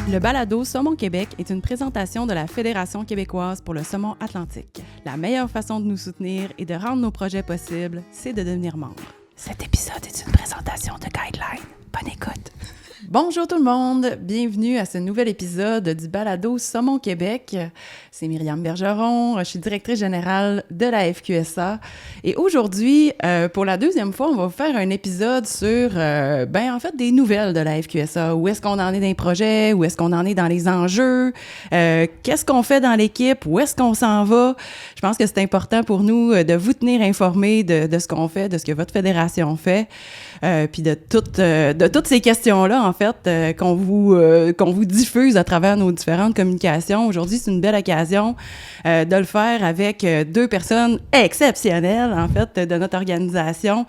Le balado Saumon Québec est une présentation de la Fédération québécoise pour le saumon atlantique. La meilleure façon de nous soutenir et de rendre nos projets possibles, c'est de devenir membre. Cet épisode est une présentation de Guideline. Bonne écoute! Bonjour tout le monde, bienvenue à ce nouvel épisode du balado Saumon Québec. C'est Myriam Bergeron, je suis directrice générale de la FQSA et aujourd'hui, pour la deuxième fois, on va vous faire un épisode sur, des nouvelles de la FQSA. Où est-ce qu'on en est dans les projets, où est-ce qu'on en est dans les enjeux, qu'est-ce qu'on fait dans l'équipe, où est-ce qu'on s'en va. Je pense que c'est important pour nous de vous tenir informés de ce qu'on fait, de ce que votre fédération fait. Puis de toutes ces questions-là, en fait, qu'on vous diffuse à travers nos différentes communications. Aujourd'hui, c'est une belle occasion de le faire avec deux personnes exceptionnelles, en fait, de notre organisation.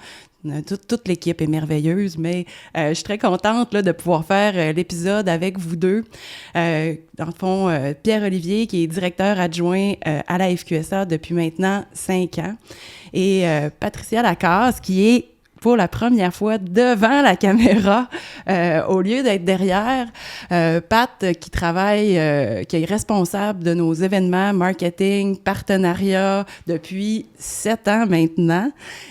Toute l'équipe est merveilleuse, mais je suis très contente là, de pouvoir faire l'épisode avec vous deux. Dans le fond, Pierre-Olivier, qui est directeur adjoint à la FQSA depuis maintenant 5 ans, et Patricia Lacasse, qui est pour la première fois devant la caméra, au lieu d'être derrière. Pat, qui travaille, qui est responsable de nos événements, marketing, partenariat depuis 7 ans maintenant,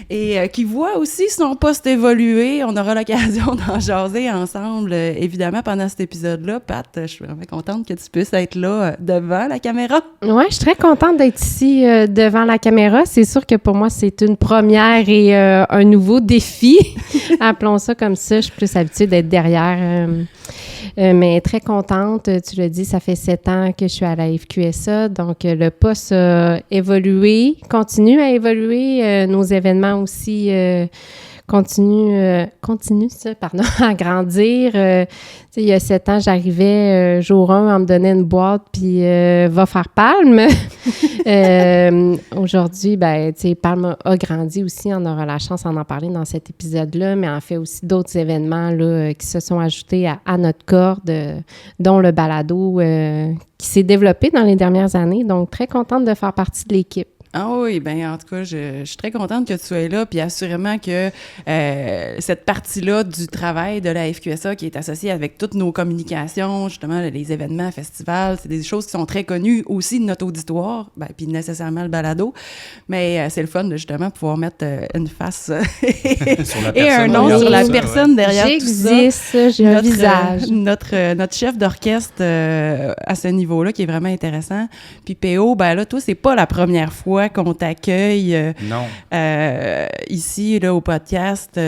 et qui voit aussi son poste évoluer. On aura l'occasion d'en jaser ensemble, évidemment, pendant cet épisode-là. Pat, je suis vraiment contente que tu puisses être là devant la caméra. Oui, je suis très contente d'être ici devant la caméra. C'est sûr que pour moi, c'est une première et un nouveau défi. Appelons ça comme ça. Je suis plus habituée d'être derrière. Mais très contente. Tu l'as dit, ça fait 7 ans que je suis à la FQSA. Donc, le poste a évolué, continue à évoluer. Nos événements aussi continuent à grandir. Il y a 7 ans, j'arrivais jour 1, on me donnait une boîte, puis va faire Palme. Aujourd'hui, Palme a grandi aussi. On aura la chance d'en parler dans cet épisode-là, mais en fait aussi d'autres événements là, qui se sont ajoutés à notre corde, dont le balado qui s'est développé dans les dernières années. Donc, très contente de faire partie de l'équipe. Ah oui, bien, en tout cas, je suis très contente que tu sois là, puis assurément que cette partie-là du travail de la FQSA qui est associée avec toutes nos communications, justement, les événements, festivals, c'est des choses qui sont très connues aussi de notre auditoire, puis nécessairement le balado, mais c'est le fun de justement pouvoir mettre une face et un nom sur la personne derrière tout ça. J'existe, j'ai un visage. Notre chef d'orchestre à ce niveau-là qui est vraiment intéressant. Puis PO, là, toi, c'est pas la première fois qu'on t'accueille ici là, au podcast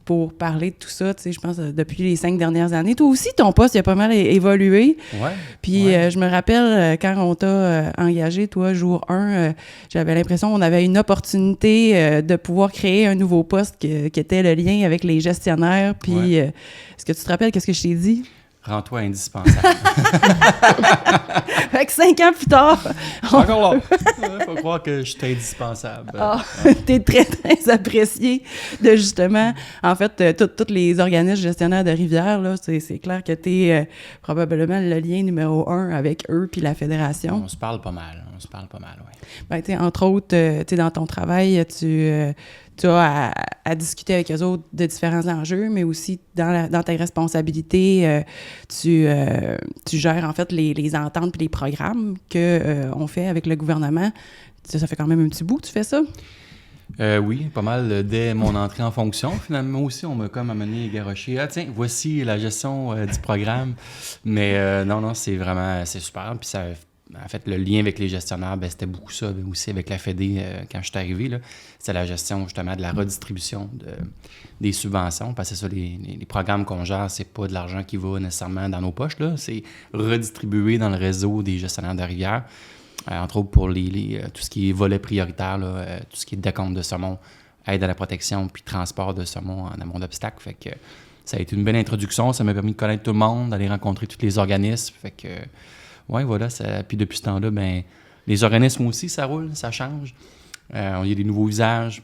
pour parler de tout ça, tu sais, je pense, depuis les 5 dernières années. Toi aussi, ton poste, il a pas mal évolué. Ouais. Puis je me rappelle, quand on t'a engagé, toi, jour 1, j'avais l'impression qu'on avait une opportunité de pouvoir créer un nouveau poste qui était le lien avec les gestionnaires. Puis est-ce que tu te rappelles qu'est-ce que je t'ai dit? Rends-toi indispensable. Fait que 5 ans plus tard... Je suis encore là. Faut croire que je suis indispensable. T'es très, très apprécié de justement... En fait, tous les organismes gestionnaires de rivières, là, c'est clair que t'es probablement le lien numéro 1 avec eux puis la fédération. On se parle pas mal, oui. Ben, entre autres, dans ton travail, tu as à discuter avec eux autres de différents enjeux, mais aussi dans tes responsabilités, tu gères en fait les ententes et les programmes qu'on fait avec le gouvernement. Ça fait quand même un petit bout que tu fais ça? Oui, pas mal dès mon entrée en fonction. Finalement aussi, on m'a comme amené garrocher. Ah tiens, voici la gestion du programme. Mais non, c'est super. Puis ça... En fait, le lien avec les gestionnaires, c'était beaucoup ça, mais aussi avec la Fédé quand je suis arrivé. C'est la gestion justement de la redistribution des subventions. Parce que c'est ça, les programmes qu'on gère, c'est pas de l'argent qui va nécessairement dans nos poches. Là. C'est redistribué dans le réseau des gestionnaires de rivière. Entre autres pour tout ce qui est volet prioritaire, tout ce qui est décompte de saumon, aide à la protection, puis transport de saumon en amont d'obstacles. Fait que ça a été une belle introduction. Ça m'a permis de connaître tout le monde, d'aller rencontrer tous les organismes. Fait que... Oui, voilà. Puis depuis ce temps-là, les organismes aussi, ça roule, ça change. Il y a des nouveaux visages.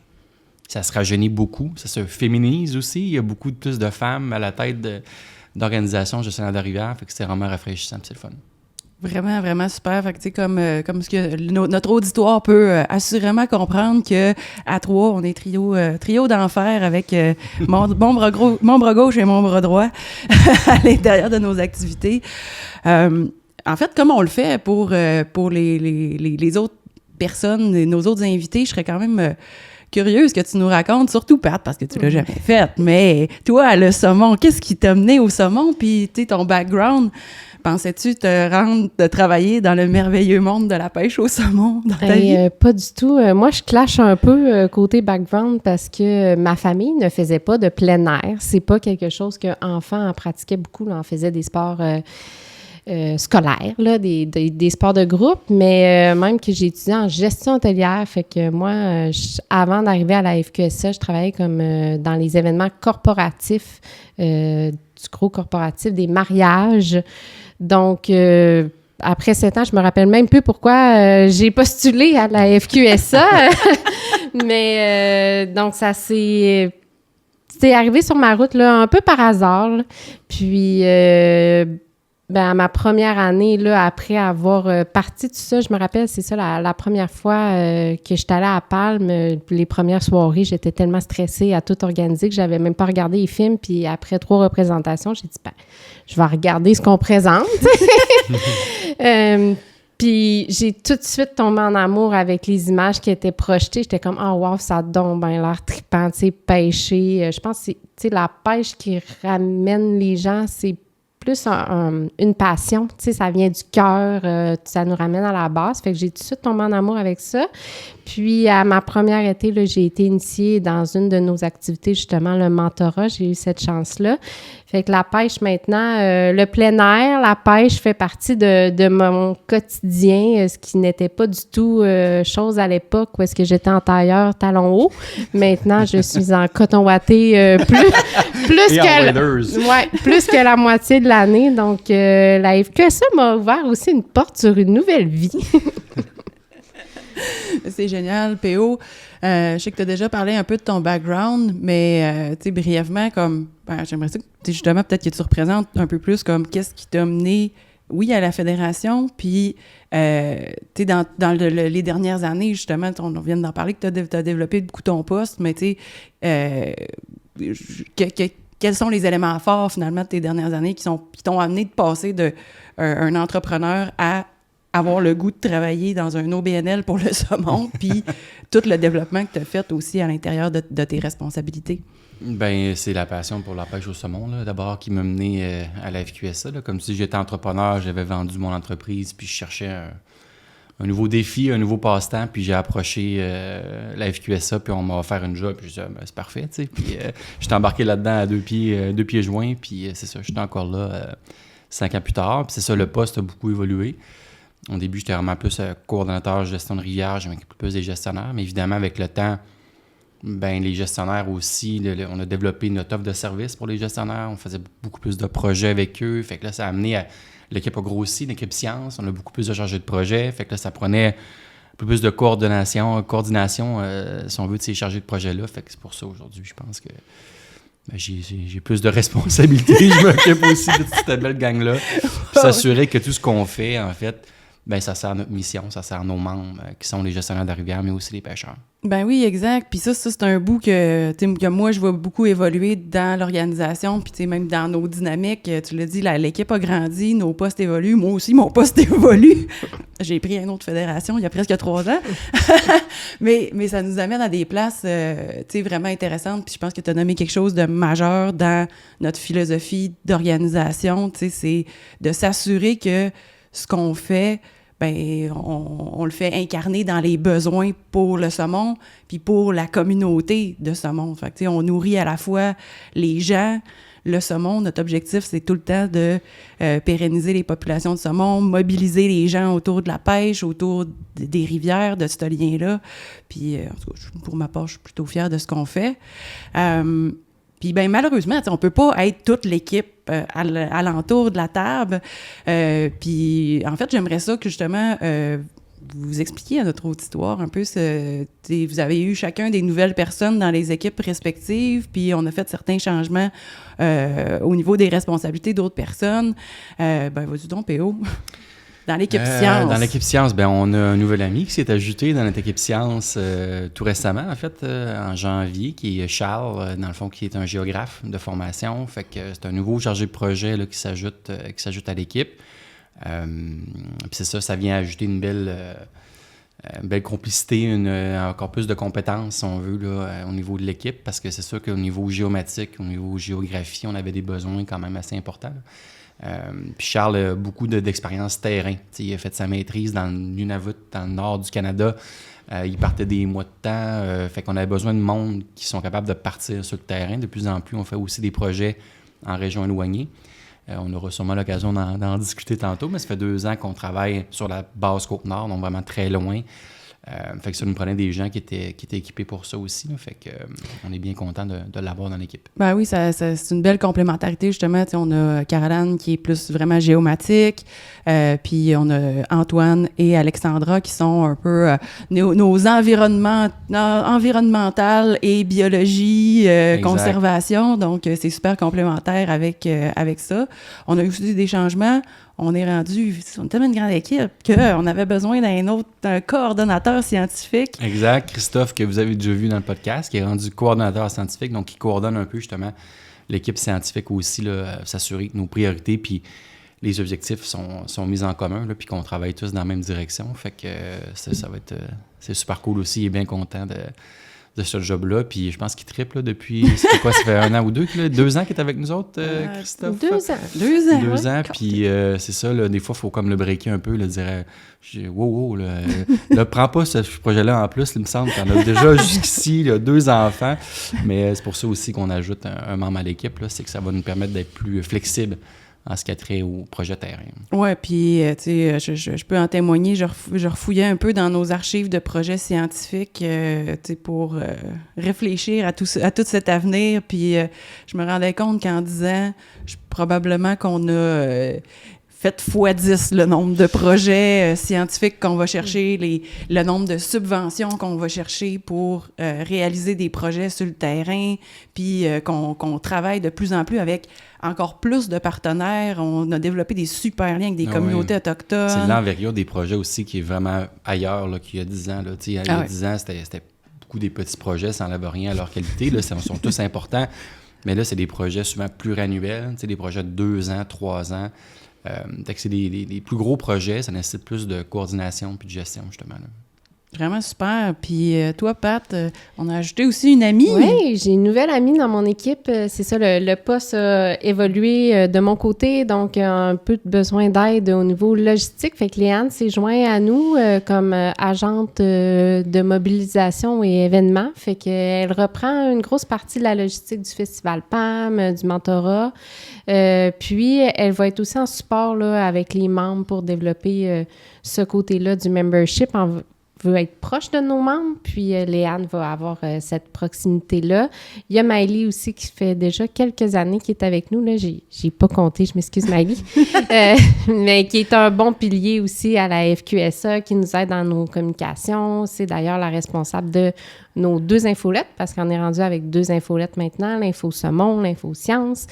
Ça se rajeunit beaucoup. Ça se féminise aussi. Il y a beaucoup plus de femmes à la tête d'organisations gestionnaires de rivière. Fait que c'est vraiment rafraîchissant, c'est le fun. Vraiment, vraiment super. Fait que, tu sais, comme ce que notre auditoire peut assurément comprendre que à trois, on est trio d'enfer avec mon bras gauche et mon bras droit à l'intérieur de nos activités. En fait, comme on le fait pour les autres personnes, nos autres invités, je serais quand même curieuse que tu nous racontes, surtout Pat, parce que tu l'as jamais fait, mais toi, le saumon, qu'est-ce qui t'a mené au saumon, puis tu sais, ton background? Pensais-tu te rendre, de travailler dans le merveilleux monde de la pêche au saumon dans ta vie? Pas du tout. Moi, je clash un peu côté background parce que ma famille ne faisait pas de plein air. C'est pas quelque chose qu'enfant pratiquait beaucoup. Là. On faisait des sports scolaires, là, des sports de groupe, mais même que j'ai étudié en gestion hôtelière. Fait que moi, avant d'arriver à la FQSA, je travaillais comme dans les événements corporatifs, du gros corporatif, des mariages. Donc, après 7 ans, je me rappelle même plus pourquoi j'ai postulé à la FQSA. Mais donc, c'est arrivé sur ma route là, un peu par hasard. Là. Puis, à ma première année, là, après avoir parti tout ça, je me rappelle, c'est ça, la première fois que j'étais allée à Palme, les premières soirées, j'étais tellement stressée à tout organiser que j'avais même pas regardé les films. Puis après 3 représentations, j'ai dit, je vais regarder ce qu'on présente. Puis j'ai tout de suite tombé en amour avec les images qui étaient projetées. J'étais comme, oh wow, ça a donc bien l'air trippant, tu sais, pêcher. Je pense que c'est la pêche qui ramène les gens, c'est plus une passion, tu sais, ça vient du cœur, ça nous ramène à la base. Fait que j'ai tout de suite tombé en amour avec ça. Puis, à ma première été, là, j'ai été initiée dans une de nos activités, justement, le mentorat. J'ai eu cette chance-là. Fait que la pêche, maintenant, le plein air, la pêche fait partie de mon quotidien, ce qui n'était pas du tout chose à l'époque où est-ce que j'étais en tailleur, talons hauts. Maintenant, je suis en coton watté plus que la moitié de l'année. Donc, la FQSA m'a ouvert aussi une porte sur une nouvelle vie. C'est génial, P.O. Je sais que tu as déjà parlé un peu de ton background, mais tu sais, brièvement, comme j'aimerais ça que justement, peut-être que tu représentes un peu plus comme qu'est-ce qui t'a mené, oui, à la fédération, puis tu sais, dans les dernières années, justement, on vient d'en parler, que tu as développé beaucoup ton poste, mais tu sais, quels sont les éléments forts, finalement, de tes dernières années qui t'ont amené de passer d'un entrepreneur à avoir le goût de travailler dans un OBNL pour le saumon, puis tout le développement que tu as fait aussi à l'intérieur de tes responsabilités? Ben c'est la passion pour la pêche au saumon, là, d'abord, qui m'a mené à la FQSA. Là. Comme si j'étais entrepreneur, j'avais vendu mon entreprise, puis je cherchais un nouveau défi, un nouveau passe-temps, puis j'ai approché la FQSA, puis on m'a offert une job, puis je disais, c'est parfait, tu sais. Puis j'étais embarqué là-dedans à deux pieds joints, puis c'est ça, j'étais encore là 5 ans plus tard, puis c'est ça, le poste a beaucoup évolué. Au début, j'étais vraiment plus coordonnateur gestion de rivière, je m'occupais plus des gestionnaires, mais évidemment, avec le temps, ben les gestionnaires aussi, on a développé notre offre de service pour les gestionnaires, on faisait beaucoup plus de projets avec eux, fait que là, ça a amené à... L'équipe a grossi, l'équipe science, on a beaucoup plus de chargés de projet, fait que là, ça prenait un peu plus de coordination, si on veut, de ces chargés de projet-là, fait que c'est pour ça, aujourd'hui, je pense que j'ai plus de responsabilités, je m'occupe aussi de cette belle gang-là, puis s'assurer que tout ce qu'on fait, en fait, ben ça sert à notre mission, ça sert à nos membres, qui sont les gestionnaires de la rivière, mais aussi les pêcheurs. Ben oui, exact. Puis ça, c'est un bout que moi, je vois beaucoup évoluer dans l'organisation, puis même dans nos dynamiques. Tu l'as dit, l'équipe a grandi, nos postes évoluent. Moi aussi, mon poste évolue. J'ai pris une autre fédération il y a presque 3 ans. mais ça nous amène à des places vraiment intéressantes. Puis je pense que tu as nommé quelque chose de majeur dans notre philosophie d'organisation. C'est de s'assurer que ce qu'on fait, ben on le fait incarner dans les besoins pour le saumon, puis pour la communauté de saumon. Fait que, on nourrit à la fois les gens, le saumon. Notre objectif, c'est tout le temps de pérenniser les populations de saumon, mobiliser les gens autour de la pêche, autour des rivières, de ce lien-là. Puis, en tout cas, pour ma part, je suis plutôt fière de ce qu'on fait. Puis, ben malheureusement, on peut pas être toute l'équipe à l'entour de la table. Puis, en fait, j'aimerais ça que, justement, vous expliquiez à notre auditoire un peu vous avez eu chacun des nouvelles personnes dans les équipes respectives, puis on a fait certains changements au niveau des responsabilités d'autres personnes. Ben, vas-y donc, P.O. dans l'équipe science? Dans l'équipe science, ben on a un nouvel ami qui s'est ajouté dans notre équipe science tout récemment, en fait, en janvier, qui est Charles, dans le fond, qui est un géographe de formation. Fait que c'est un nouveau chargé de projet là, qui s'ajoute à l'équipe. Puis c'est ça vient ajouter une belle complicité, encore plus de compétences, si on veut, là, au niveau de l'équipe, parce que c'est sûr qu'au niveau géomatique, au niveau géographie, on avait des besoins quand même assez importants. Puis Charles a beaucoup d'expérience terrain. T'sais, il a fait sa maîtrise dans le Nunavut, dans le nord du Canada. Il partait des mois de temps. Fait qu'on avait besoin de monde qui sont capables de partir sur le terrain. De plus en plus, on fait aussi des projets en région éloignée. On aura sûrement l'occasion d'en discuter tantôt, mais ça fait 2 ans qu'on travaille sur la base Côte-Nord, donc vraiment très loin. Fait que ça nous prenait des gens qui étaient équipés pour ça aussi. Là. Fait que on est bien content de l'avoir dans l'équipe. Ben oui, c'est une belle complémentarité, justement. T'sais, on a Caroline qui est plus vraiment géomatique, puis on a Antoine et Alexandra qui sont un peu nos environnementales et biologie, conservation. Donc, c'est super complémentaire avec ça. On a eu aussi des changements. On est tellement une grande équipe qu'on avait besoin d'un coordonnateur scientifique. Exact. Christophe, que vous avez déjà vu dans le podcast, qui est rendu coordonnateur scientifique, donc qui coordonne un peu justement l'équipe scientifique aussi, là, s'assurer que nos priorités puis les objectifs sont mis en commun, là, puis qu'on travaille tous dans la même direction. Fait que ça va être... c'est super cool aussi. Il est bien content de ce job-là, puis je pense qu'il triple là, depuis, c'était quoi, ça fait 1 an ou 2, 2 ans qu'il est avec nous autres, Christophe? 2 ans. 2 ans. 2 ans, puis c'est ça, là, des fois, il faut comme le breaker un peu, là, dire, wow, là, prends pas ce projet-là en plus, il me semble qu'on a déjà jusqu'ici, là, 2 enfants, mais c'est pour ça aussi qu'on ajoute un membre à l'équipe, là, c'est que ça va nous permettre d'être plus flexible en ce qui a trait au projet terrain. Oui, puis, tu sais, je peux en témoigner. Je refouillais un peu dans nos archives de projets scientifiques, tu sais, pour réfléchir à tout cet avenir. Puis, je me rendais compte qu'en 10 ans, probablement qu'on a fait x10 le nombre de projets scientifiques qu'on va chercher, le nombre de subventions qu'on va chercher pour réaliser des projets sur le terrain, puis qu'on travaille de plus en plus avec encore plus de partenaires. On a développé des super liens avec des communautés autochtones. C'est l'envergure des projets aussi qui est vraiment ailleurs là, qu'il y a 10 ans. Là. Il y a 10 ans, c'était beaucoup des petits projets, ça n'enlève rien à leur qualité. Là, ils sont tous importants, mais là, c'est des projets souvent pluriannuels, des projets de 2 ans, 3 ans. C'est des plus gros projets, ça nécessite plus de coordination puis de gestion, justement. Là. Vraiment super. Puis toi, Pat, on a ajouté aussi une amie. Oui, j'ai une nouvelle amie dans mon équipe. C'est ça, le poste a évolué de mon côté, donc un peu de besoin d'aide au niveau logistique. Fait que Léane s'est jointe à nous comme agente de mobilisation et événements. Fait qu'elle reprend une grosse partie de la logistique du Festival PAM, du mentorat. Puis, elle va être aussi en support là, avec les membres pour développer ce côté-là du membership. Veut être proche de nos membres, puis Léane va avoir cette proximité-là. Il y a Maëlie aussi qui fait déjà quelques années qui est avec nous. Là, j'ai pas compté, je m'excuse Maëlie, mais qui est un bon pilier aussi à la FQSA, qui nous aide dans nos communications. C'est d'ailleurs la responsable de nos 2 infolettes, parce qu'on est rendu avec 2 infolettes maintenant, l'info Saumon, l'info Science.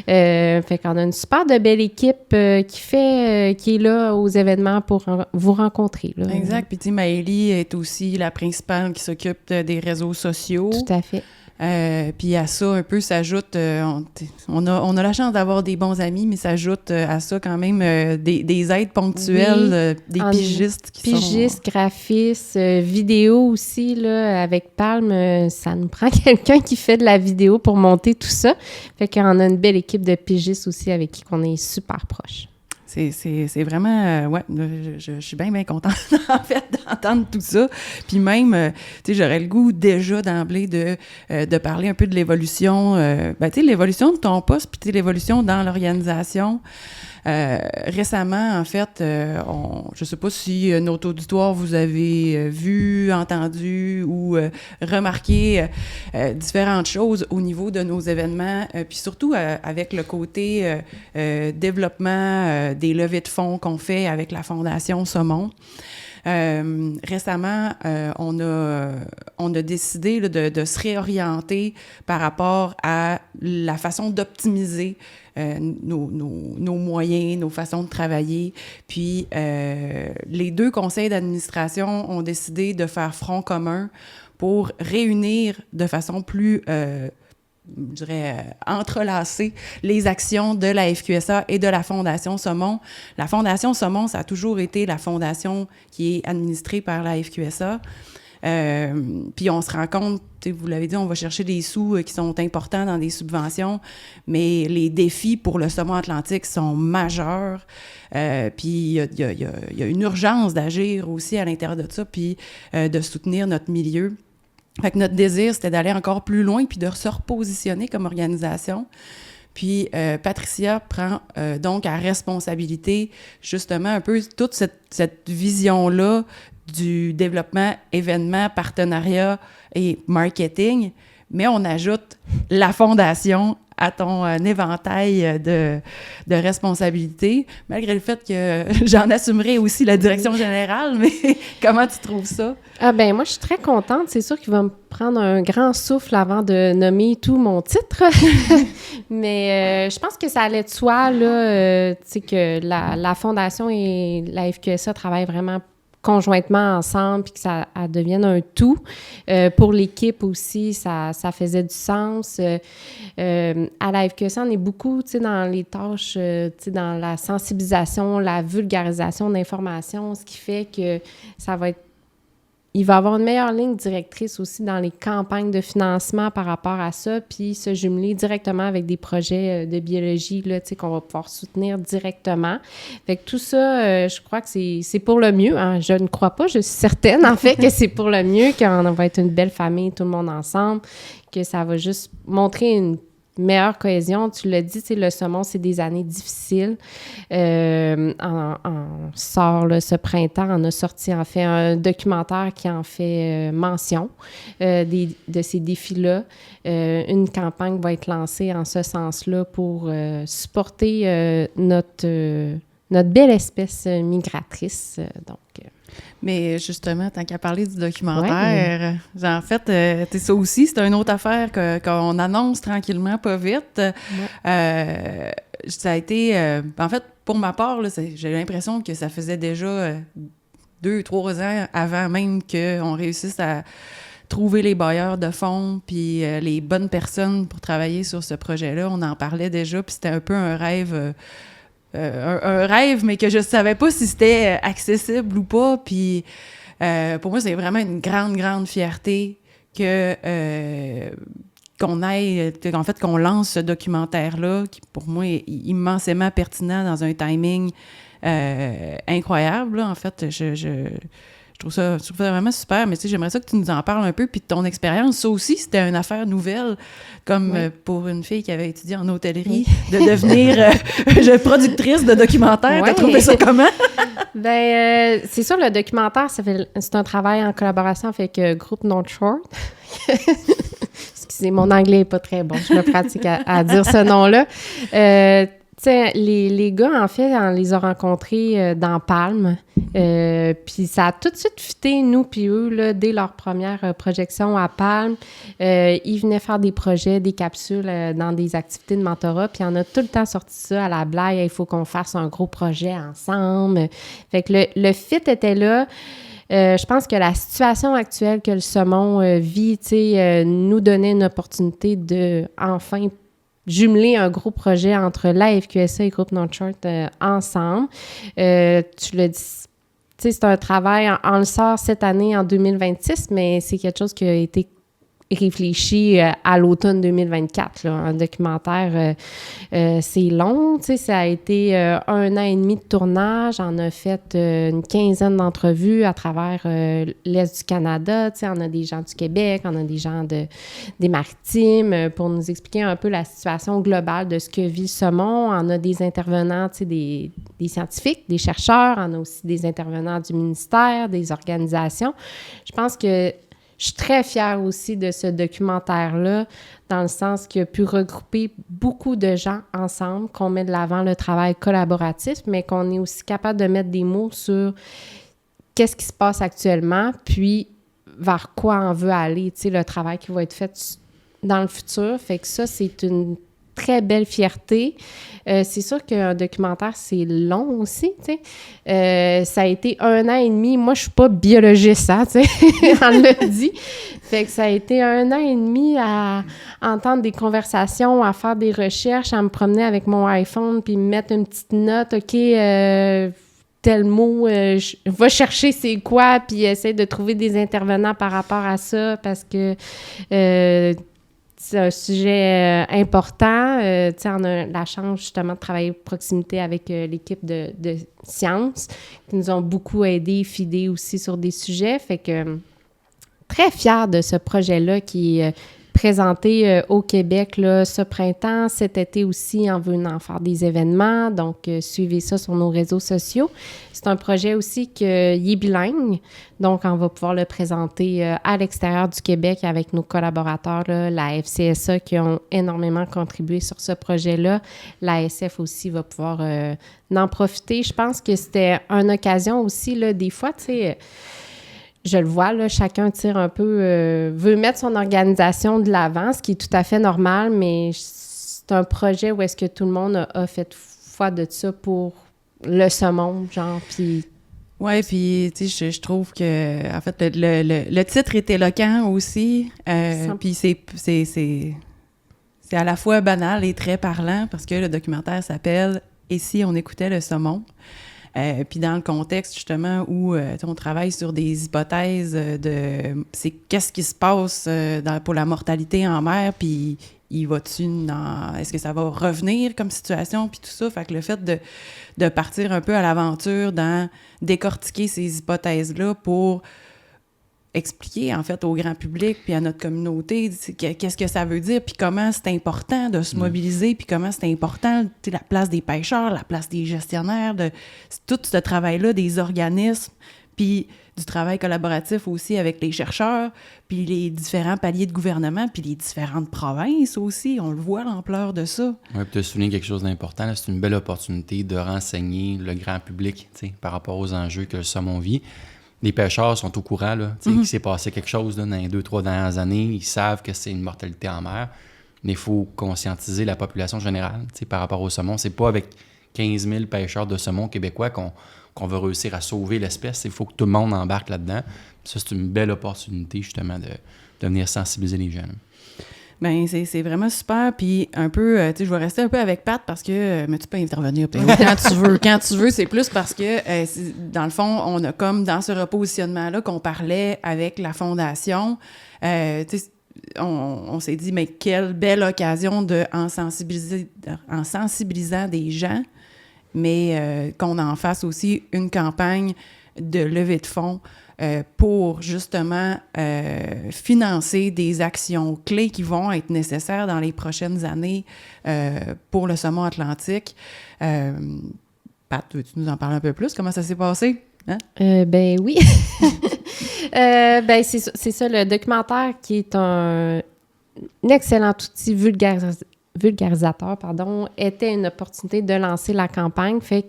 Fait qu'on a une super de belle équipe qui est là aux événements pour vous rencontrer. Là. Exact. Puis tu sais, Maëlie est aussi la principale qui s'occupe des réseaux sociaux. Tout à fait. Puis à ça, un peu, s'ajoute... on a la chance d'avoir des bons amis, mais s'ajoute à ça quand même des aides ponctuelles, des pigistes qui sont... Pigistes, graphistes, vidéo aussi, là, avec Palm, ça nous prend quelqu'un qui fait de la vidéo pour monter tout ça. Fait qu'on a une belle équipe de pigistes aussi avec qui on est super proches. C'est vraiment... ouais, je suis bien contente, en fait, d'entendre tout ça. Puis même, tu sais, j'aurais le goût déjà d'emblée de parler un peu de l'évolution, tu sais, l'évolution de ton poste, puis tu sais, l'évolution dans l'organisation. Récemment, en fait, je ne sais pas si notre auditoire vous avez vu, entendu ou remarqué différentes choses au niveau de nos événements, puis surtout avec le côté développement des levées de fonds qu'on fait avec la Fondation Saumon. Récemment, on a décidé là, de se réorienter par rapport à la façon d'optimiser nos moyens, nos façons de travailler. Puis, les 2 conseils d'administration ont décidé de faire front commun pour réunir de façon plus, je dirais, entrelacer les actions de la FQSA et de la Fondation Saumon. La Fondation Saumon, ça a toujours été la fondation qui est administrée par la FQSA. Puis on se rend compte, vous l'avez dit, on va chercher des sous qui sont importants dans des subventions, mais les défis pour le saumon atlantique sont majeurs. Puis il y a une urgence d'agir aussi à l'intérieur de ça, puis de soutenir notre milieu. Fait que notre désir, c'était d'aller encore plus loin puis de se repositionner comme organisation. Puis Patricia prend donc à responsabilité justement un peu toute cette vision-là du développement, événements, partenariat et marketing, mais on ajoute la fondation à ton éventail de responsabilités, malgré le fait que j'en assumerai aussi la direction générale, mais comment tu trouves ça? Ah ben moi, je suis très contente. C'est sûr qu'il va me prendre un grand souffle avant de nommer tout mon titre. Mais je pense que ça allait de soi, là, tu sais, que la Fondation et la FQSA travaillent vraiment conjointement ensemble, puis que ça devienne un tout. Pour l'équipe aussi, ça faisait du sens. À la FQSA, on est beaucoup, tu sais, dans les tâches, tu sais, dans la sensibilisation, la vulgarisation d'informations, ce qui fait que ça va être... Il va y avoir une meilleure ligne directrice aussi dans les campagnes de financement par rapport à ça, puis se jumeler directement avec des projets de biologie, là, tu sais, qu'on va pouvoir soutenir directement. Fait que tout ça, je crois que c'est pour le mieux. Hein. Je ne crois pas, je suis certaine, en fait, que c'est pour le mieux, qu'on va être une belle famille, tout le monde ensemble, que ça va juste montrer une meilleure cohésion. Tu l'as dit, le saumon, c'est des années difficiles. On sort là, ce printemps, on a sorti en fait un documentaire qui en fait mention de ces défis-là. Une campagne va être lancée en ce sens-là pour supporter notre belle espèce migratrice. Mais justement, tant qu'à parler du documentaire, en fait, ça aussi, c'est une autre affaire qu'on annonce tranquillement, pas vite. Ouais. Ça a été... en fait, pour ma part, là, j'ai l'impression que ça faisait déjà 2-3 ans avant même qu'on réussisse à trouver les bailleurs de fonds puis les bonnes personnes pour travailler sur ce projet-là. On en parlait déjà, puis c'était un peu un rêve... un rêve, mais que je savais pas si c'était accessible ou pas. Puis pour moi, c'est vraiment une grande, grande fierté qu'on aille, en fait, qu'on lance ce documentaire-là, qui pour moi est immensément pertinent dans un timing incroyable. Là. En fait, je trouve ça vraiment super, mais tu sais, j'aimerais ça que tu nous en parles un peu, puis de ton expérience. Ça aussi, c'était une affaire nouvelle, comme pour une fille qui avait étudié en hôtellerie, de devenir productrice de documentaire. T'as trouvé ça comment? Ben, c'est sûr, le documentaire, c'est un travail en collaboration avec Groupe North Shore. Excusez, mon anglais n'est pas très bon, je me pratique à dire ce nom-là. Tu sais, les gars, en fait, on les a rencontrés dans Palme. Puis ça a tout de suite fité, nous puis eux, là, dès leur première projection à Palme. Ils venaient faire des projets, des capsules dans des activités de mentorat. Puis on a tout le temps sorti ça à la blague. Il faut qu'on fasse un gros projet ensemble. Fait que le fit était là. Je pense que la situation actuelle que le saumon vit, tu sais, nous donnait une opportunité de enfin jumeler un gros projet entre la FQSA et Groupe North Shore ensemble. Tu l'as dit, tu sais, c'est un travail, on le sort cette année en 2026, mais c'est quelque chose qui a été réfléchi à l'automne 2024. Là. Un documentaire, c'est long, tu sais, ça a été 1 an et demi de tournage. On a fait une 15aine d'entrevues à travers l'Est du Canada. Tu sais, on a des gens du Québec, on a des gens des Maritimes pour nous expliquer un peu la situation globale de ce que vit le saumon. On a des intervenants, tu sais, des scientifiques, des chercheurs. On a aussi des intervenants du ministère, des organisations. Je pense que je suis très fière aussi de ce documentaire-là, dans le sens qu'il a pu regrouper beaucoup de gens ensemble, qu'on met de l'avant le travail collaboratif, mais qu'on est aussi capable de mettre des mots sur qu'est-ce qui se passe actuellement, puis vers quoi on veut aller, tu sais, le travail qui va être fait dans le futur. Fait que ça, c'est une très belle fierté. C'est sûr qu'un documentaire, c'est long aussi, tu sais. Ça a été 1 an et demi. Moi, je suis pas biologiste, hein, tu sais, on l'a dit. Fait que ça a été 1 an et demi à entendre des conversations, à faire des recherches, à me promener avec mon iPhone, puis me mettre une petite note, OK, tel mot, va chercher c'est quoi, puis essayer de trouver des intervenants par rapport à ça, parce que c'est un sujet important. Tu sais, on a la chance, justement, de travailler de proximité avec l'équipe de sciences, qui nous ont beaucoup aidés, fidés aussi sur des sujets. Fait que très fière de ce projet-là qui est présenté au Québec là, ce printemps. Cet été aussi, on veut en faire des événements. Donc, suivez ça sur nos réseaux sociaux. C'est un projet aussi qui est bilingue. Donc, on va pouvoir le présenter à l'extérieur du Québec avec nos collaborateurs, là, la FCSA, qui ont énormément contribué sur ce projet-là. L'ASF aussi va pouvoir en profiter. Je pense que c'était une occasion aussi, là, des fois, tu sais, je le vois, là, chacun tire un peu, veut mettre son organisation de l'avant, ce qui est tout à fait normal, mais c'est un projet où est-ce que tout le monde a fait foi de ça pour le saumon, genre, puis... Oui, puis, tu sais, je trouve que, en fait, le titre est éloquent aussi, puis c'est à la fois banal et très parlant, parce que le documentaire s'appelle « Et si on écoutait le saumon ». Puis dans le contexte, justement, où on travaille sur des hypothèses de c'est qu'est-ce qui se passe pour la mortalité en mer, puis est-ce que ça va revenir comme situation, puis tout ça. Fait que le fait de partir un peu à l'aventure dans décortiquer ces hypothèses-là pour expliquer, en fait, au grand public puis à notre communauté qu'est-ce que ça veut dire, puis comment c'est important de se mobiliser, puis comment c'est important, tu sais, la place des pêcheurs, la place des gestionnaires, tout ce travail-là des organismes, puis du travail collaboratif aussi avec les chercheurs, puis les différents paliers de gouvernement, puis les différentes provinces aussi. On le voit, l'ampleur de ça. Oui, puis tu as souligné quelque chose d'important. Là, c'est une belle opportunité de renseigner le grand public, tu sais, par rapport aux enjeux que le saumon vit. Les pêcheurs sont au courant, là, qu'il s'est passé quelque chose là, dans les 2-3 dernières années. Ils savent que c'est une mortalité en mer. Mais il faut conscientiser la population générale par rapport au saumon. C'est pas avec 15 000 pêcheurs de saumon québécois qu'on va réussir à sauver l'espèce. Il faut que tout le monde embarque là-dedans. Ça, c'est une belle opportunité, justement, de venir sensibiliser les jeunes. Bien, c'est vraiment super. Puis un peu, tu sais, je vais rester un peu avec Pat parce que, mais tu peux intervenir quand tu veux. C'est plus parce que, dans le fond, on a comme dans ce repositionnement-là qu'on parlait avec la Fondation, tu sais, on s'est dit, mais quelle belle occasion en sensibilisant des gens, mais qu'on en fasse aussi une campagne de levée de fonds pour justement financer des actions clés qui vont être nécessaires dans les prochaines années pour le saumon atlantique. Pat, veux-tu nous en parler un peu plus? Comment ça s'est passé? Hein? Ben oui. Ben c'est ça, le documentaire qui est un excellent outil vulgarisateur, était une opportunité de lancer la campagne. Fait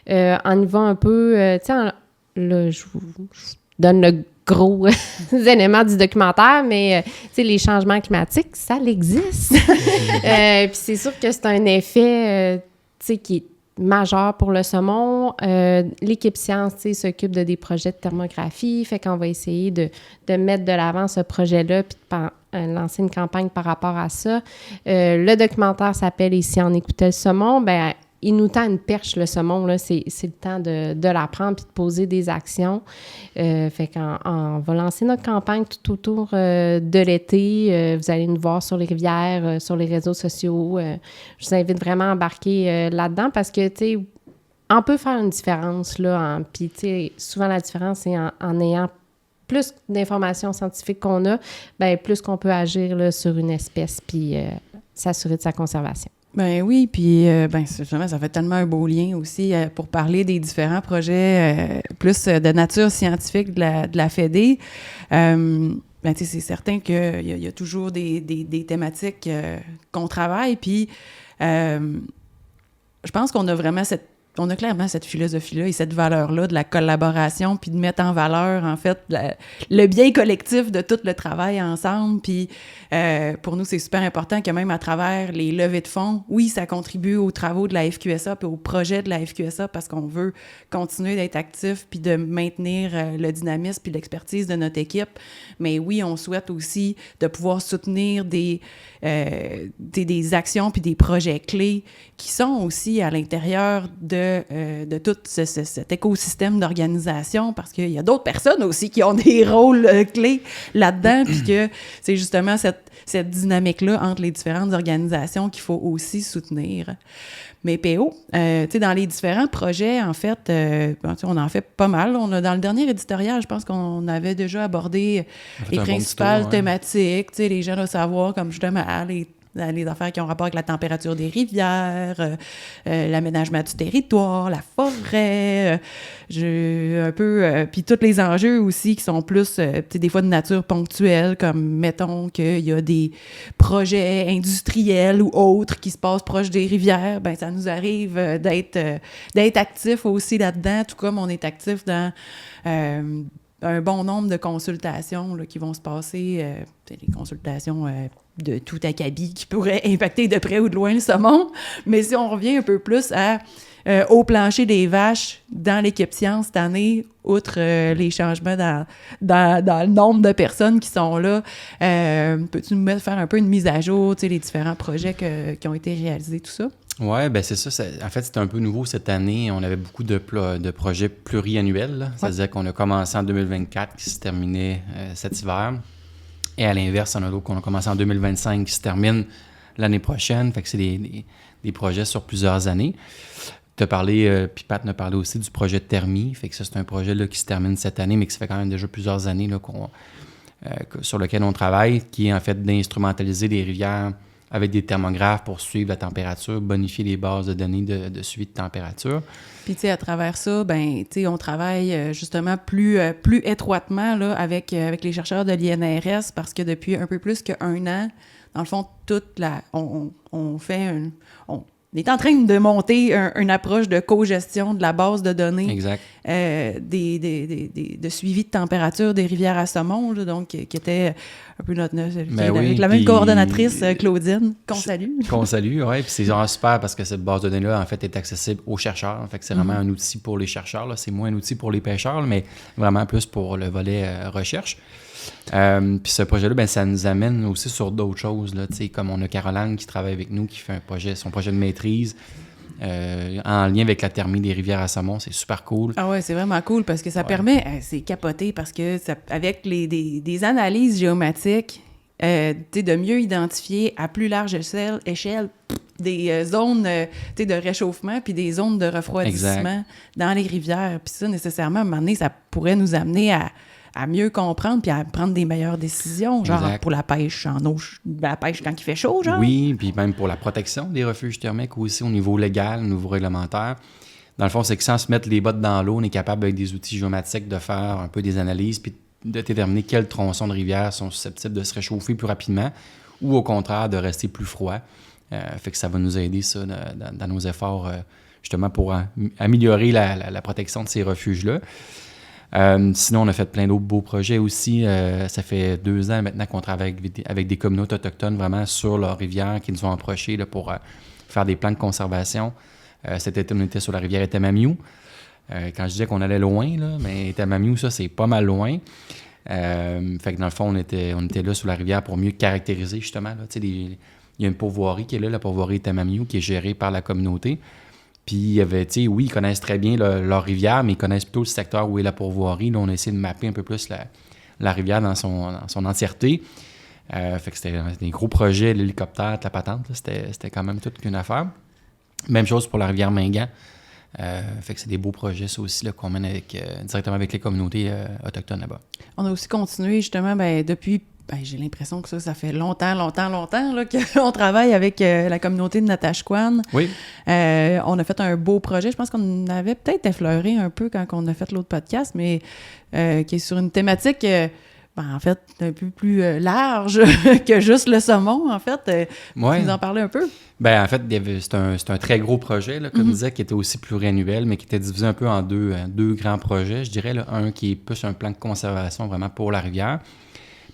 qu'on y va un peu, tu sais, là, je vous donne le gros élément du documentaire, mais tu sais, les changements climatiques, ça existe. Puis c'est sûr que c'est un effet, tu sais, qui est majeur pour le saumon. L'équipe science, tu sais, s'occupe de des projets de thermographie, fait qu'on va essayer de mettre de l'avant ce projet-là, puis de lancer une campagne par rapport à ça. Le documentaire s'appelle « Et si on écoutait le saumon », ben il nous tend une perche, le saumon, là, c'est le temps de l'apprendre puis de poser des actions. Fait qu'on va lancer notre campagne tout autour de l'été. Vous allez nous voir sur les rivières, sur les réseaux sociaux. Je vous invite vraiment à embarquer là-dedans parce que, tu sais, on peut faire une différence, là. Puis, tu sais, souvent la différence, c'est en ayant plus d'informations scientifiques qu'on a, bien, plus qu'on peut agir là, sur une espèce puis s'assurer de sa conservation. Ben oui, puis justement, ça fait tellement un beau lien aussi pour parler des différents projets plus de nature scientifique de la Fédé. Ben tu sais, c'est certain qu'il y a toujours des thématiques qu'on travaille, puis je pense qu'on a vraiment on a clairement cette philosophie-là et cette valeur-là de la collaboration, puis de mettre en valeur, en fait, le bien collectif de tout le travail ensemble. Puis pour nous, c'est super important que même à travers les levées de fonds, oui, ça contribue aux travaux de la FQSA puis aux projets de la FQSA parce qu'on veut continuer d'être actif puis de maintenir le dynamisme puis l'expertise de notre équipe. Mais oui, on souhaite aussi de pouvoir soutenir des actions puis des projets clés qui sont aussi à l'intérieur de tout cet écosystème d'organisation parce qu'il y a d'autres personnes aussi qui ont des rôles clés là-dedans puis que c'est justement cette dynamique-là entre les différentes organisations qu'il faut aussi soutenir. Mais PO, tu sais, dans les différents projets, en fait, on en fait pas mal. Dans le dernier éditorial, je pense qu'on avait déjà abordé les principales thématiques, tu sais, les gens doivent savoir, comme justement, les affaires qui ont rapport avec la température des rivières, l'aménagement du territoire, la forêt, puis tous les enjeux aussi qui sont plus, des fois de nature ponctuelle, comme, mettons, qu'il y a des projets industriels ou autres qui se passent proche des rivières, ben ça nous arrive d'être actifs aussi là-dedans, tout comme on est actifs dans un bon nombre de consultations là, qui vont se passer, des consultations de tout acabit qui pourraient impacter de près ou de loin le saumon. Mais si on revient un peu plus au plancher des vaches dans l'équipe science cette année, outre les changements dans le nombre de personnes qui sont là, peux-tu nous faire un peu une mise à jour, les différents projets qui ont été réalisés, tout ça? Oui, bien c'est ça. En fait, c'était un peu nouveau cette année. On avait beaucoup de projets pluriannuels. Là. C'est-à-dire qu'on a commencé en 2024 qui se terminait cet hiver. Et à l'inverse, on a d'autres qu'on a commencé en 2025 qui se terminent l'année prochaine. Fait que c'est des projets sur plusieurs années. Tu as parlé, puis Pat a parlé aussi du projet de Thermie. Fait que ça, c'est un projet là, qui se termine cette année, mais qui fait quand même déjà plusieurs années là, sur lequel on travaille, qui est en fait d'instrumentaliser des rivières avec des thermographes pour suivre la température, bonifier les bases de données de suivi de température. Puis, tu sais, à travers ça, ben, tu sais, on travaille justement plus étroitement là, avec les chercheurs de l'INRS parce que depuis un peu plus qu'un an, dans le fond, on est en train de monter une approche de co-gestion de la base de données exact. De suivi de température des rivières à saumon, là, donc qui était un peu avec la même coordonnatrice, Claudine, qu'on salue. Qu'on salue, oui. Puis c'est vraiment super parce que cette base de données-là, en fait, est accessible aux chercheurs. En fait, c'est vraiment un outil pour les chercheurs. Là. C'est moins un outil pour les pêcheurs, mais vraiment plus pour le volet recherche. Puis ce projet-là, ben, ça nous amène aussi sur d'autres choses, là, comme on a Caroline qui travaille avec nous, qui fait son projet de maîtrise en lien avec la thermie des rivières à saumon. C'est super cool. Ah ouais, c'est vraiment cool parce que ça permet, c'est capoté parce que avec des analyses géomatiques, de mieux identifier à plus large échelle des zones de réchauffement puis des zones de refroidissement dans les rivières. Puis ça, nécessairement, à un moment donné, ça pourrait nous amener à mieux comprendre puis à prendre des meilleures décisions, genre pour la pêche en eau, la pêche quand il fait chaud, genre. Oui, puis même pour la protection des refuges thermiques aussi au niveau légal, au niveau réglementaire. Dans le fond, c'est que sans se mettre les bottes dans l'eau, on est capable avec des outils géomatiques de faire un peu des analyses puis de déterminer quels tronçons de rivière sont susceptibles de se réchauffer plus rapidement ou au contraire de rester plus froid. Fait que ça va nous aider ça dans nos efforts justement pour améliorer la protection de ces refuges-là. Sinon, on a fait plein d'autres beaux projets aussi. Ça fait 2 ans maintenant qu'on travaille avec des communautés autochtones vraiment sur leurs rivières qui nous ont approchés là, pour faire des plans de conservation. Cet été, on était sur la rivière Etamamiou. Quand je disais qu'on allait loin, là, mais Etamamiou, ça, c'est pas mal loin. Fait que dans le fond, on était là sur la rivière pour mieux caractériser justement. Là, il y a une pourvoirie qui est là, la pourvoirie Etamamiou, qui est gérée par la communauté. Puis, il y avait, oui, ils connaissent très bien leur rivière, mais ils connaissent plutôt le secteur où est la pourvoirie. Là, on a essayé de mapper un peu plus la rivière dans son entièreté. Fait que c'était des gros projets, l'hélicoptère, la patente. Là, c'était quand même toute une affaire. Même chose pour la rivière Mingan. Fait que c'est des beaux projets, ça aussi, là, qu'on mène directement avec les communautés autochtones là-bas. On a aussi continué, justement, depuis... j'ai l'impression que ça fait longtemps là, qu'on travaille avec la communauté de Natashquan. Oui. On a fait un beau projet. Je pense qu'on avait peut-être effleuré un peu quand on a fait l'autre podcast, mais qui est sur une thématique en fait, un peu plus large que juste le saumon, en fait. Tu nous en parlais un peu? Ben en fait, c'est un très gros projet, là, comme je disais, qui était aussi pluriannuel, mais qui était divisé un peu en deux grands projets, je dirais. Là. Un qui est plus un plan de conservation vraiment pour la rivière.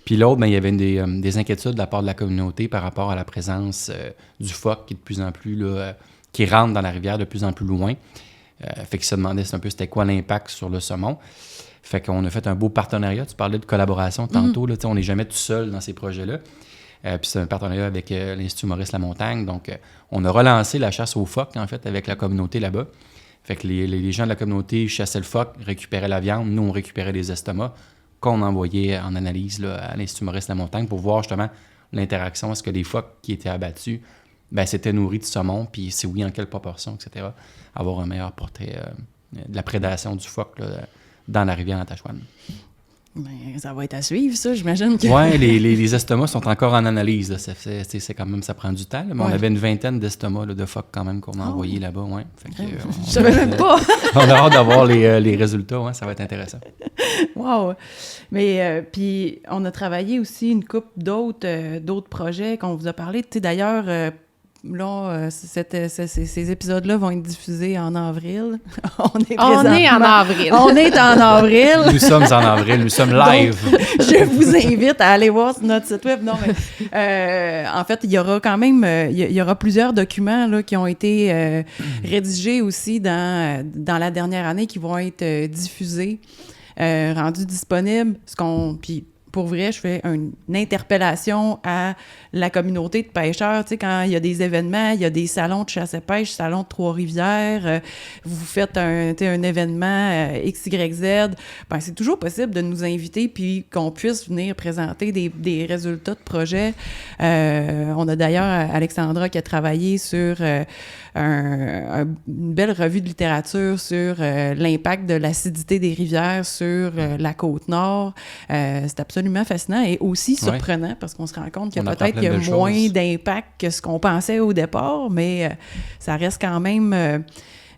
Puis l'autre, ben, il y avait des inquiétudes de la part de la communauté par rapport à la présence du phoque qui est de plus en plus, là, qui rentre dans la rivière de plus en plus loin. Fait qu'ils se demandaient un peu c'était quoi l'impact sur le saumon. Fait qu'on a fait un beau partenariat. Tu parlais de collaboration tantôt. Là, on n'est jamais tout seul dans ces projets-là. Puis c'est un partenariat avec l'Institut Maurice Lamontagne. Donc, on a relancé la chasse aux phoques, en fait, avec la communauté là-bas. Fait que les gens de la communauté chassaient le phoque, récupéraient la viande. Nous, on récupérait les estomacs qu'on envoyait en analyse là, à l'Institut Maurice Lamontagne pour voir justement l'interaction. Est-ce que les phoques qui étaient abattus, ben, s'étaient nourris de saumon, puis si oui, en quelle proportion, etc. Avoir un meilleur portrait de la prédation du phoque là, dans la rivière Natashquan. Ben, ça va être à suivre, ça, j'imagine que... Oui, les estomacs sont encore en analyse. Là. C'est quand même, ça prend du temps. Là, mais on avait une vingtaine d'estomacs là, de phoques quand même qu'on a envoyés là-bas. Ouais. Fait que, je savais même pas! On a hâte d'avoir les résultats. Ouais, ça va être intéressant. Wow! Mais puis, on a travaillé aussi une couple d'autres projets qu'on vous a parlé. Tu sais, d'ailleurs... Là, ces épisodes-là vont être diffusés en avril. On est en avril. On est en avril. Nous sommes en avril. Nous sommes live. Donc, je vous invite à aller voir sur notre site web. Non, mais en fait, il y aura quand même il y aura plusieurs documents là, qui ont été rédigés aussi dans la dernière année qui vont être diffusés, rendus disponibles. Puis, pour vrai, je fais une interpellation à la communauté de pêcheurs. Tu sais, quand il y a des événements, il y a des salons de chasse et pêche, salon de Trois-Rivières, vous faites un événement XYZ, ben c'est toujours possible de nous inviter puis qu'on puisse venir présenter des résultats de projets. On a d'ailleurs Alexandra qui a travaillé sur une belle revue de littérature sur l'impact de l'acidité des rivières sur la Côte-Nord. C'est absolument fascinant et aussi surprenant parce qu'on se rend compte qu'il y a peut-être moins d'impact que ce qu'on pensait au départ, mais ça reste quand même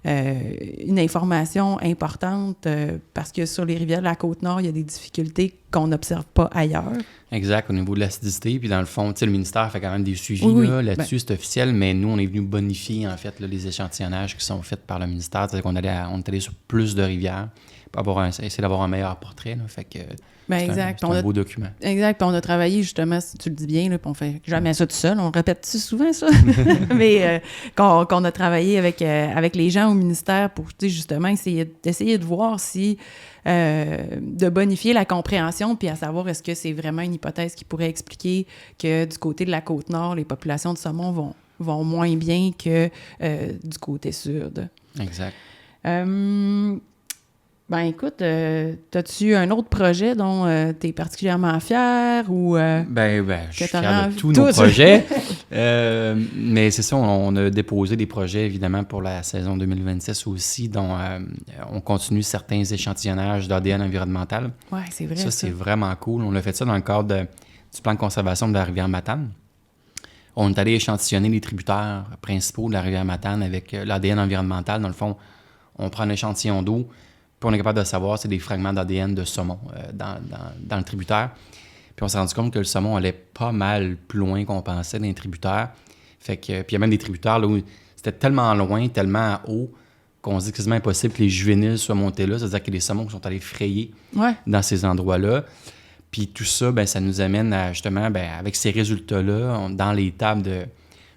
une information importante parce que sur les rivières de la Côte-Nord, il y a des difficultés qu'on n'observe pas ailleurs. Exact, au niveau de l'acidité. Puis dans le fond, le ministère fait quand même des suivis là-dessus, c'est officiel, mais nous, on est venu bonifier en fait là, les échantillonnages qui sont faits par le ministère. C'est-à-dire qu'on est allé sur plus de rivières pour essayer d'avoir un meilleur portrait. Là, fait que c'est un beau document. Exact. Puis on a travaillé justement, si tu le dis bien, là, puis on fait jamais ça tout seul. On répète souvent ça. Mais qu'on a travaillé avec les gens au ministère pour justement essayer de voir si de bonifier la compréhension puis à savoir est-ce que c'est vraiment une hypothèse qui pourrait expliquer que du côté de la Côte-Nord, les populations de saumon vont moins bien que du côté sud. Exact. Ben écoute, as-tu un autre projet dont tu es particulièrement fier ou... je suis fier de tous nos projets. Mais c'est ça, on a déposé des projets évidemment pour la saison 2026 aussi, dont on continue certains échantillonnages d'ADN environnemental. Oui, c'est vrai. Ça, c'est vraiment cool. On a fait ça dans le cadre du plan de conservation de la rivière Matane. On est allé échantillonner les tributaires principaux de la rivière Matane avec l'ADN environnemental. Dans le fond, on prend un échantillon d'eau. Puis on est capable de savoir, c'est des fragments d'ADN de saumon dans le tributaire. Puis on s'est rendu compte que le saumon allait pas mal plus loin qu'on pensait dans les tributaires. Fait que, puis il y a même des tributaires là, où c'était tellement loin, tellement haut, qu'on se dit que c'est quasiment impossible que les juvéniles soient montés là. C'est-à-dire qu'il y a des saumons qui sont allés frayer dans ces endroits-là. Puis tout ça, ça nous amène à justement, avec ces résultats-là, dans les tables de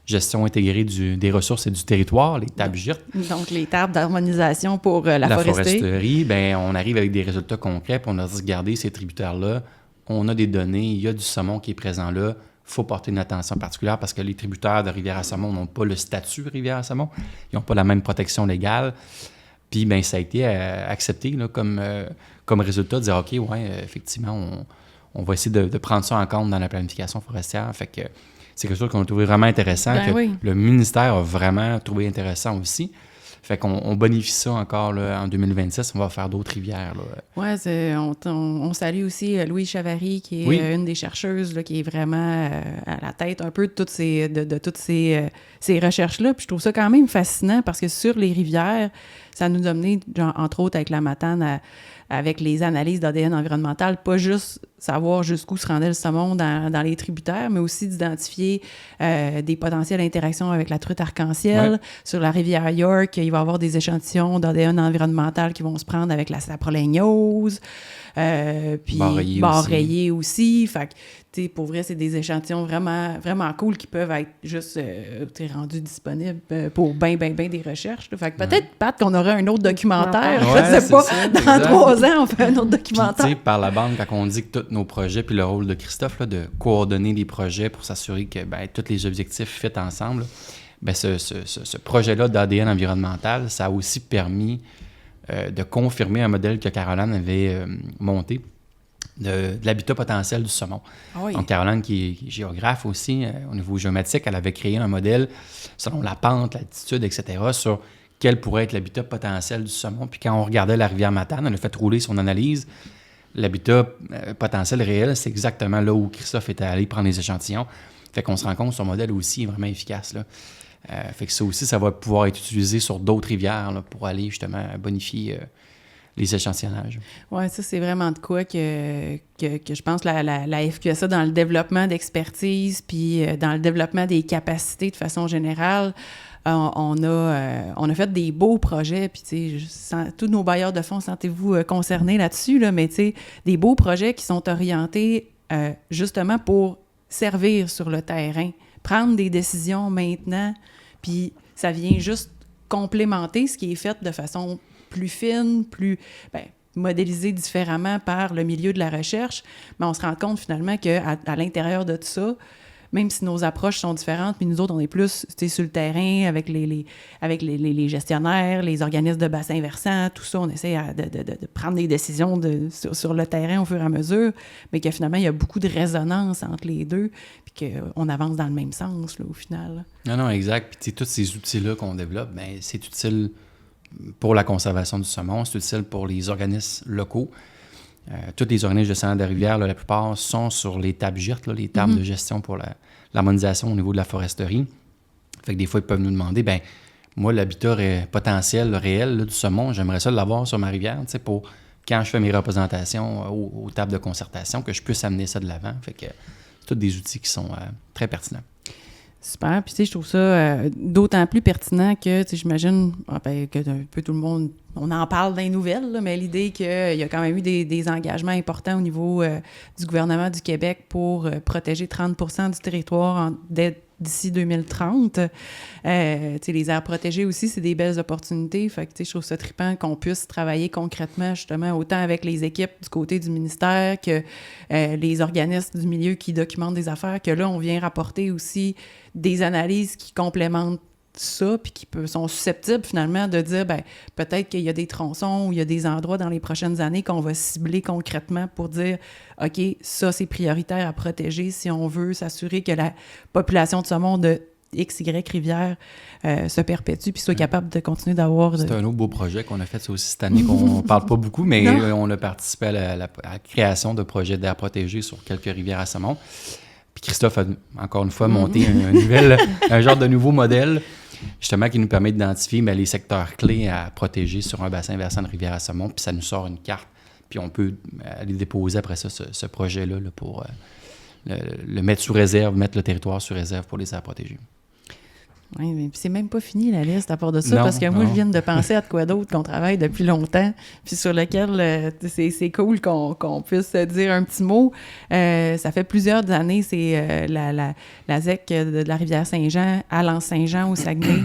gestion intégrée des ressources et du territoire, les tables GIRT. Donc, les tables d'harmonisation pour la foresterie. On arrive avec des résultats concrets, puis on a dit, regardez, ces tributaires-là, on a des données, il y a du saumon qui est présent là, il faut porter une attention particulière parce que les tributaires de Rivière-à-Saumon n'ont pas le statut Rivière-à-Saumon, ils n'ont pas la même protection légale. Puis, ça a été accepté là, comme résultat de dire, OK, effectivement, on va essayer de prendre ça en compte dans la planification forestière. Fait que c'est quelque chose qu'on a trouvé vraiment intéressant, le ministère a vraiment trouvé intéressant aussi. Fait qu'on bonifie ça encore là, en 2026. On va faire d'autres rivières. Oui, on salue aussi Louise Chavary, qui est une des chercheuses là, qui est vraiment à la tête un peu de toutes ces recherches-là. Puis je trouve ça quand même fascinant parce que sur les rivières, ça nous a mené, entre autres avec la Matane, avec les analyses d'ADN environnemental, pas juste savoir jusqu'où se rendait le saumon dans les tributaires, mais aussi d'identifier des potentielles interactions avec la truite arc-en-ciel. Sur la rivière York, il va y avoir des échantillons d'ADN environnemental qui vont se prendre avec la saprolégnose, puis barrayé aussi. Fait que, tu sais, pour vrai, c'est des échantillons vraiment, vraiment cool qui peuvent être juste rendus disponibles pour bien des recherches. Là. Fait que peut-être, Pat, qu'on aurait un autre documentaire. Je sais pas, dans 3 ans, on fait un autre documentaire. Puis, par la bande, quand on dit que tous nos projets, puis le rôle de Christophe, là, de coordonner les projets pour s'assurer que tous les objectifs fit ensemble, ce projet-là d'ADN environnemental, ça a aussi permis de confirmer un modèle que Caroline avait monté de l'habitat potentiel du saumon. Oui. Donc, Caroline, qui est géographe aussi, au niveau géométrique, elle avait créé un modèle selon la pente, l'altitude, etc., sur quel pourrait être l'habitat potentiel du saumon. Puis quand on regardait la rivière Matane, elle a fait rouler son analyse. L'habitat potentiel réel, c'est exactement là où Christophe était allé prendre les échantillons. Fait qu'on se rend compte que son modèle aussi est vraiment efficace, là. Fait que ça aussi, ça va pouvoir être utilisé sur d'autres rivières là, pour aller justement bonifier les échantillonnages. Oui, ça, c'est vraiment de quoi que je pense la FQSA, dans le développement d'expertise puis dans le développement des capacités de façon générale, on a fait des beaux projets, puis tu sais, tous nos bailleurs de fonds, sentez-vous concernés là-dessus, là, mais tu sais, des beaux projets qui sont orientés justement pour servir sur le terrain, prendre des décisions maintenant, puis ça vient juste complémenter ce qui est fait de façon plus fine, plus modélisée différemment par le milieu de la recherche, mais on se rend compte finalement qu'à l'intérieur de tout ça, même si nos approches sont différentes, puis nous autres, on est plus sur le terrain avec les gestionnaires, les organismes de bassins versants, tout ça, on essaie de prendre des décisions sur le terrain au fur et à mesure, mais que finalement, il y a beaucoup de résonance entre les deux, puis qu'on avance dans le même sens, là, au final. Non, exact. Puis tous ces outils-là qu'on développe, c'est utile pour la conservation du saumon, c'est utile pour les organismes locaux. Tous les organismes de gestion de rivière, là, la plupart sont sur les tables GIRT, là, les tables de gestion pour l'harmonisation au niveau de la foresterie. Fait que des fois, ils peuvent nous demander, moi, l'habitat potentiel réel là, du saumon, j'aimerais ça l'avoir sur ma rivière, tu sais, pour quand je fais mes représentations aux tables de concertation, que je puisse amener ça de l'avant. Fait que c'est tous des outils qui sont très pertinents. Super. Puis, tu sais, je trouve ça d'autant plus pertinent que, tu sais, j'imagine que un peu tout le monde, on en parle dans les nouvelles, là, mais l'idée qu'il y a quand même eu des engagements importants au niveau du gouvernement du Québec pour protéger 30% du territoire d'ici 2030. Tu sais, les aires protégées aussi, c'est des belles opportunités. Fait que, tu sais, je trouve ça trippant qu'on puisse travailler concrètement, justement, autant avec les équipes du côté du ministère que les organismes du milieu qui documentent des affaires, que là, on vient rapporter aussi des analyses qui complémentent ça, puis qui sont susceptibles, finalement, de dire, peut-être qu'il y a des tronçons ou il y a des endroits dans les prochaines années qu'on va cibler concrètement pour dire, OK, ça, c'est prioritaire à protéger si on veut s'assurer que la population de saumon de XY rivière se perpétue puis soit capable de continuer d'avoir... C'est un autre beau projet qu'on a fait ça aussi cette année, qu'on ne parle pas beaucoup, mais on a participé à la création de projets d'aires protégées sur quelques rivières à saumon. Puis Christophe a, encore une fois, monté un genre de nouveau modèle, justement, qui nous permet d'identifier les secteurs clés à protéger sur un bassin versant de rivière à saumon, puis ça nous sort une carte, puis on peut aller déposer après ça ce projet-là là, pour le mettre sous réserve, mettre le territoire sous réserve pour les aires protégées. Oui, mais c'est même pas fini la liste à part de ça, parce que moi, je viens de penser à de quoi d'autre qu'on travaille depuis longtemps, puis sur lequel c'est cool qu'on puisse dire un petit mot. Ça fait plusieurs années, c'est la ZEC de la rivière Saint-Jean, à l'Anse-Saint-Jean au Saguenay,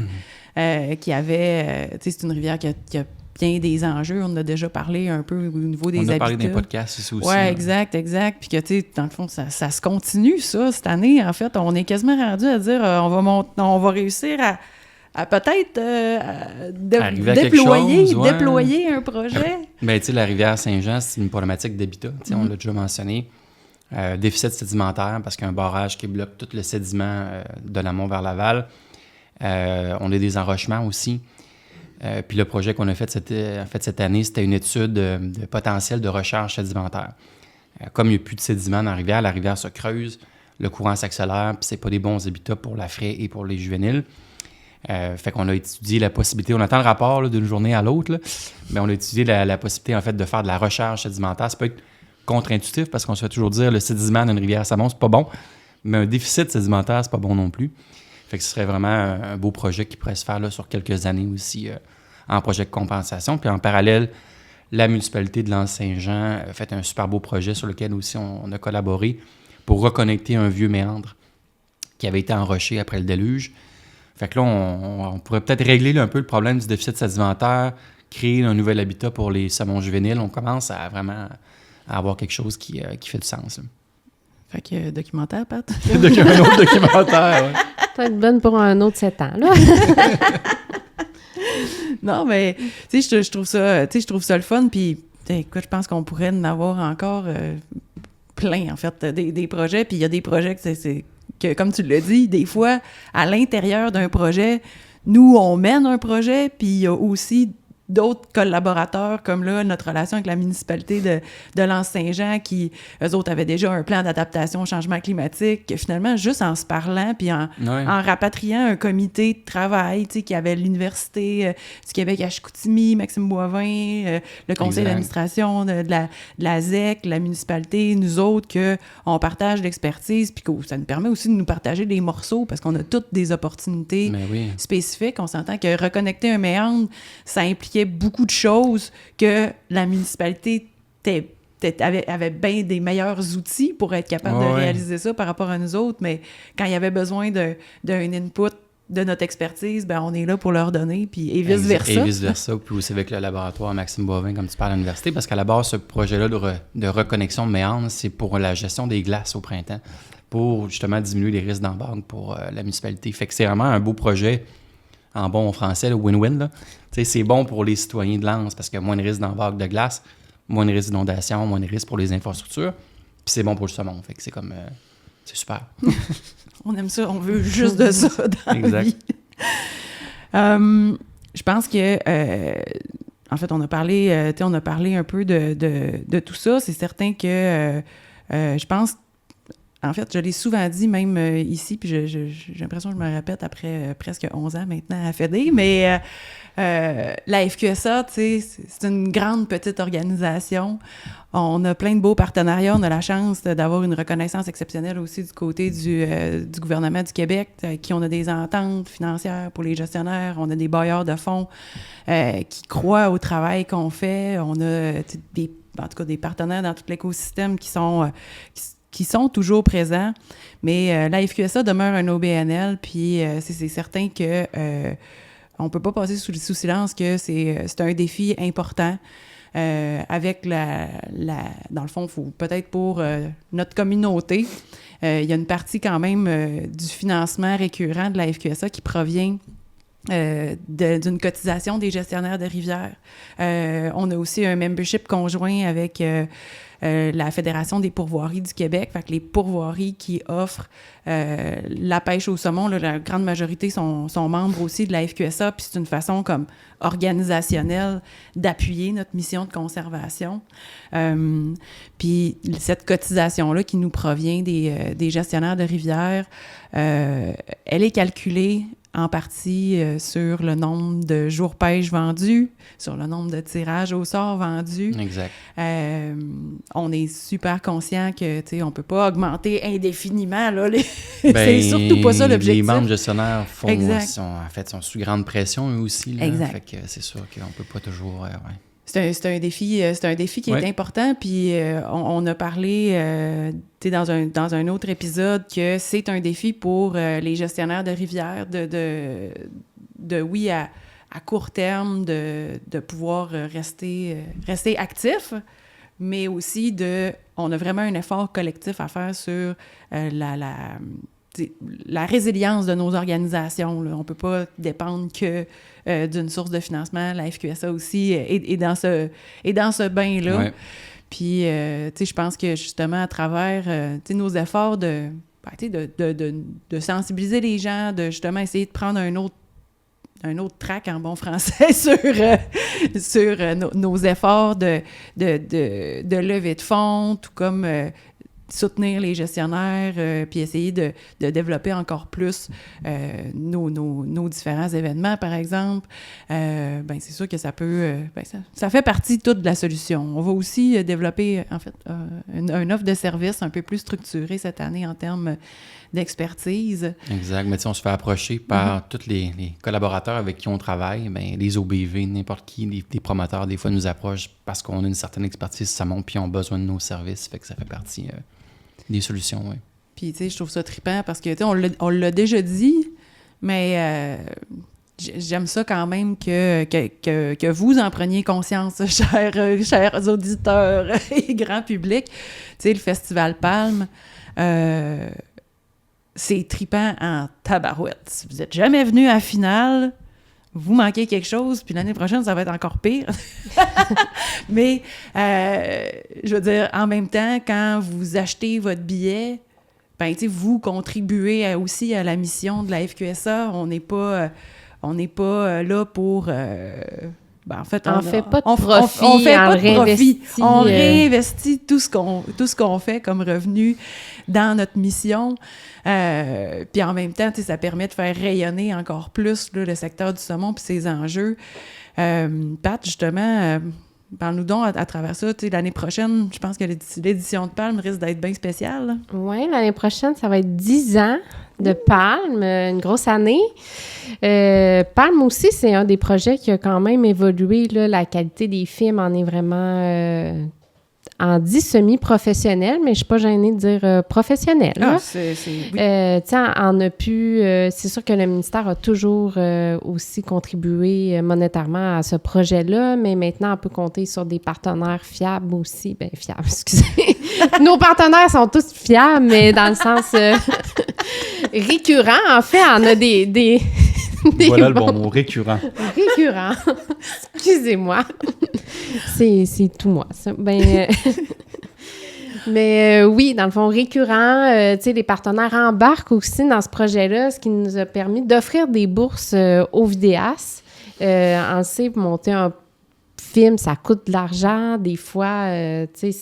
qui avait... tu sais, c'est une rivière qui a bien des enjeux. On en a déjà parlé un peu au niveau des habitats. On a parlé d'un podcast ici aussi. Oui, exact. Puis que, tu sais, dans le fond, ça se continue, ça, cette année. En fait, on est quasiment rendu à dire on va réussir à peut-être déployer un projet. Bien, tu sais, la rivière Saint-Jean, c'est une problématique d'habitat. Tu sais, on l'a déjà mentionné. Déficit sédimentaire, parce qu'il y a un barrage qui bloque tout le sédiment de l'amont vers l'aval. On a des enrochements aussi. Puis le projet qu'on a fait cette année, c'était une étude de potentiel de recharge sédimentaire. Comme il n'y a plus de sédiments dans la rivière se creuse, le courant s'accélère, puis c'est pas des bons habitats pour la fraie et pour les juvéniles. Fait qu'on a étudié la possibilité, on attend le rapport là, d'une journée à l'autre, là, mais on a étudié la possibilité en fait de faire de la recharge sédimentaire. Ça peut être contre-intuitif parce qu'on se fait toujours dire le sédiment d'une rivière Samon, c'est pas bon, mais un déficit sédimentaire, c'est pas bon non plus. Fait que ce serait vraiment un beau projet qui pourrait se faire là, sur quelques années aussi en projet de compensation. Puis en parallèle, la municipalité de l'Anse-Saint-Jean a fait un super beau projet sur lequel aussi on a collaboré pour reconnecter un vieux méandre qui avait été enroché après le déluge. Fait que là, on pourrait peut-être régler là, un peu le problème du déficit sédimentaire, créer un nouvel habitat pour les saumons juvéniles. On commence à vraiment avoir quelque chose qui fait du sens. Là. Fait que documentaire, Pat? Un autre documentaire, oui. Peut-être bonne pour un autre 7 ans, là. Non, mais tu sais, je trouve ça le fun, puis écoute, je pense qu'on pourrait en avoir encore plein, en fait, des projets, puis il y a des projets que, comme tu l'as dit, des fois, à l'intérieur d'un projet, nous, on mène un projet, puis il y a aussi d'autres collaborateurs, comme là, notre relation avec la municipalité de l'Anse-Saint-Jean, qui, eux autres, avaient déjà un plan d'adaptation au changement climatique, que finalement, juste en se parlant, puis en rapatriant un comité de travail, tu sais, qui avait l'Université du Québec à Chicoutimi, Maxime Boivin, le conseil d'administration de la ZEC, la municipalité, nous autres, qu'on partage l'expertise, puis que ça nous permet aussi de nous partager des morceaux, parce qu'on a toutes des opportunités spécifiques. On s'entend que reconnecter un méandre, ça impliquait beaucoup de choses que la municipalité avait bien des meilleurs outils pour être capable de réaliser ça par rapport à nous autres, mais quand il y avait besoin d'un input de notre expertise, ben on est là pour leur donner, et vice-versa. Et vice-versa, puis aussi avec le laboratoire Maxime Boivin, comme tu parles à l'université, parce qu'à la base, ce projet-là de reconnexion de méandres, c'est pour la gestion des glaces au printemps, pour justement diminuer les risques d'embarque pour la municipalité. Fait que c'est vraiment un beau projet, en bon français, le win-win, là. Tu sais, c'est bon pour les citoyens de l'Anse parce qu'il y a moins de risques d'embarque de glace, moins de risques d'inondation, moins de risques pour les infrastructures, puis c'est bon pour le saumon. Fait que c'est comme... c'est super. On aime ça, on veut juste de ça dans la vie. Je pense que... en fait, on a parlé un peu de tout ça. C'est certain que je pense... En fait, je l'ai souvent dit, même ici, puis j'ai l'impression que je me répète après presque 11 ans maintenant à FED, mais la FQSA, tu sais, c'est une grande petite organisation. On a plein de beaux partenariats. On a la chance d'avoir une reconnaissance exceptionnelle aussi du côté du gouvernement du Québec, avec qui on a des ententes financières pour les gestionnaire. On a des bailleurs de fonds qui croient au travail qu'on fait. On a des partenaires dans tout l'écosystème qui sont toujours présents, mais la FQSA demeure un OBNL, puis c'est certain que on peut pas passer sous silence que c'est un défi important. Avec dans le fond, il faut peut-être pour notre communauté, il y a une partie quand même du financement récurrent de la FQSA qui provient d'une cotisation des gestionnaires de rivières. On a aussi un membership conjoint avec la Fédération des pourvoiries du Québec. Fait que les pourvoiries qui offrent la pêche au saumon, là, la grande majorité sont membres aussi de la FQSA, puis c'est une façon comme organisationnelle d'appuyer notre mission de conservation. Puis cette cotisation-là qui nous provient des gestionnaires de rivières, elle est calculée en partie sur le nombre de jours pêche vendus, sur le nombre de tirages au sort vendus. Exact. On est super conscient que, tu sais, on peut pas augmenter indéfiniment, là. C'est surtout pas ça l'objectif. Les membres gestionnaires sont sous grande pression, eux aussi, là. Exact. Fait que c'est sûr qu'on peut pas toujours... C'est un défi qui est important, puis on a parlé dans un autre épisode que c'est un défi pour les gestionnaires de rivières à court terme de pouvoir rester actifs, mais aussi on a vraiment un effort collectif à faire sur la résilience de nos organisations. Là. On ne peut pas dépendre que d'une source de financement. La FQSA aussi est dans ce bain-là. Ouais. Puis, je pense que justement, à travers nos efforts de sensibiliser les gens, de justement essayer de prendre un autre track en bon français sur nos efforts de levée de fonds, tout comme soutenir les gestionnaires, puis essayer de développer encore plus nos différents événements, par exemple, ben c'est sûr que ça peut... ça fait partie toute de la solution. On va aussi développer, en fait, une offre de service un peu plus structurée cette année en termes d'expertise. Exact. Mais tu sais, on se fait approcher par tous les collaborateurs avec qui on travaille, bien, les OBV, n'importe qui, des promoteurs, des fois, nous approchent parce qu'on a une certaine expertise, ça monte, puis ils ont besoin de nos services. Fait que ça fait partie des solutions, oui. Puis, tu sais, je trouve ça trippant parce que, tu sais, on l'a déjà dit, mais j'aime ça quand même que vous en preniez conscience, chers auditeurs et grand public. Tu sais, le Festival Palme, c'est trippant en tabarouette. Si vous n'êtes jamais venu à la finale, vous manquez quelque chose, puis l'année prochaine, ça va être encore pire. Mais, je veux dire, en même temps, quand vous achetez votre billet, ben, tu sais, vous contribuez aussi à la mission de la FQSA. On n'est pas là pour... en fait, on fait pas de profit, on fait pas de profit. On réinvestit réinvestit tout ce qu'on fait comme revenu dans notre mission. Puis en même temps, ça permet de faire rayonner encore plus là, le secteur du saumon puis ses enjeux. Pat, justement, parle-nous donc à travers ça. L'année prochaine, je pense que l'édition de Palme risque d'être bien spéciale. Oui, l'année prochaine, ça va être 10 ans de Palme, une grosse année. Palme aussi, c'est un des projets qui a quand même évolué. Là, la qualité des films en est vraiment... en dit semi-professionnel, mais je ne suis pas gênée de dire professionnel. Ah, oui. On a pu... c'est sûr que le ministère a toujours aussi contribué monétairement à ce projet-là, mais maintenant, on peut compter sur des partenaires fiables aussi. Bien, fiables, excusez. Nos partenaires sont tous fiables, mais dans le sens récurrent. En fait, on a des voilà le bon mot, récurrent. Récurrent. Excusez-moi. C'est tout moi, ça. Ben, mais oui, dans le fond, récurrent, tu sais, les partenaires embarquent aussi dans ce projet-là, ce qui nous a permis d'offrir des bourses aux vidéastes. On sait, pour monter un film, ça coûte de l'argent. Des fois, tu sais,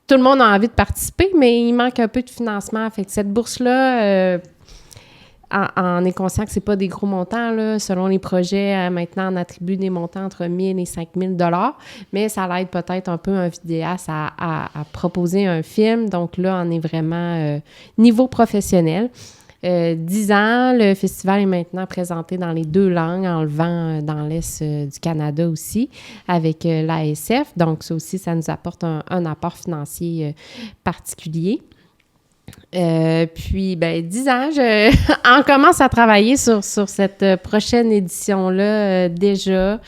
tout le monde a envie de participer, mais il manque un peu de financement. Fait que cette bourse-là... on est conscient que c'est pas des gros montants, là. Selon les projets, maintenant, on attribue des montants entre 1 000 et 5 000 $, mais ça l'aide peut-être un peu un vidéaste à proposer un film. Donc là, on est vraiment niveau professionnel. 10 ans, le festival est maintenant présenté dans les 2 langues, en le vend dans l'Est du Canada aussi, avec l'ASF. Donc ça aussi, ça nous apporte un apport financier particulier. Puis, 10 ans, on commence à travailler sur cette prochaine édition-là déjà.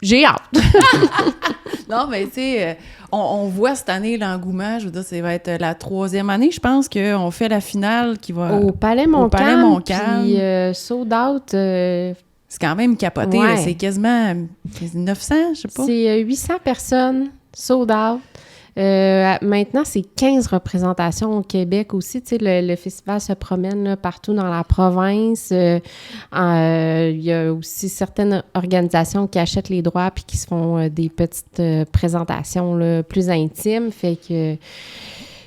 J'ai hâte. Non, mais tu sais, on voit cette année l'engouement. Je veux dire, ça va être la 3e année, je pense, qu'on fait la finale qui va... Au Palais Montcalm. Puis sold out... c'est quand même capoté. Ouais. Là, c'est quasiment 900, je sais pas. C'est 800 personnes sold out. Maintenant, c'est 15 représentations au Québec aussi. Tu sais, le festival se promène là, partout dans la province. Il y a aussi certaines organisations qui achètent les droits puis qui se font des petites présentations là, plus intimes. Fait que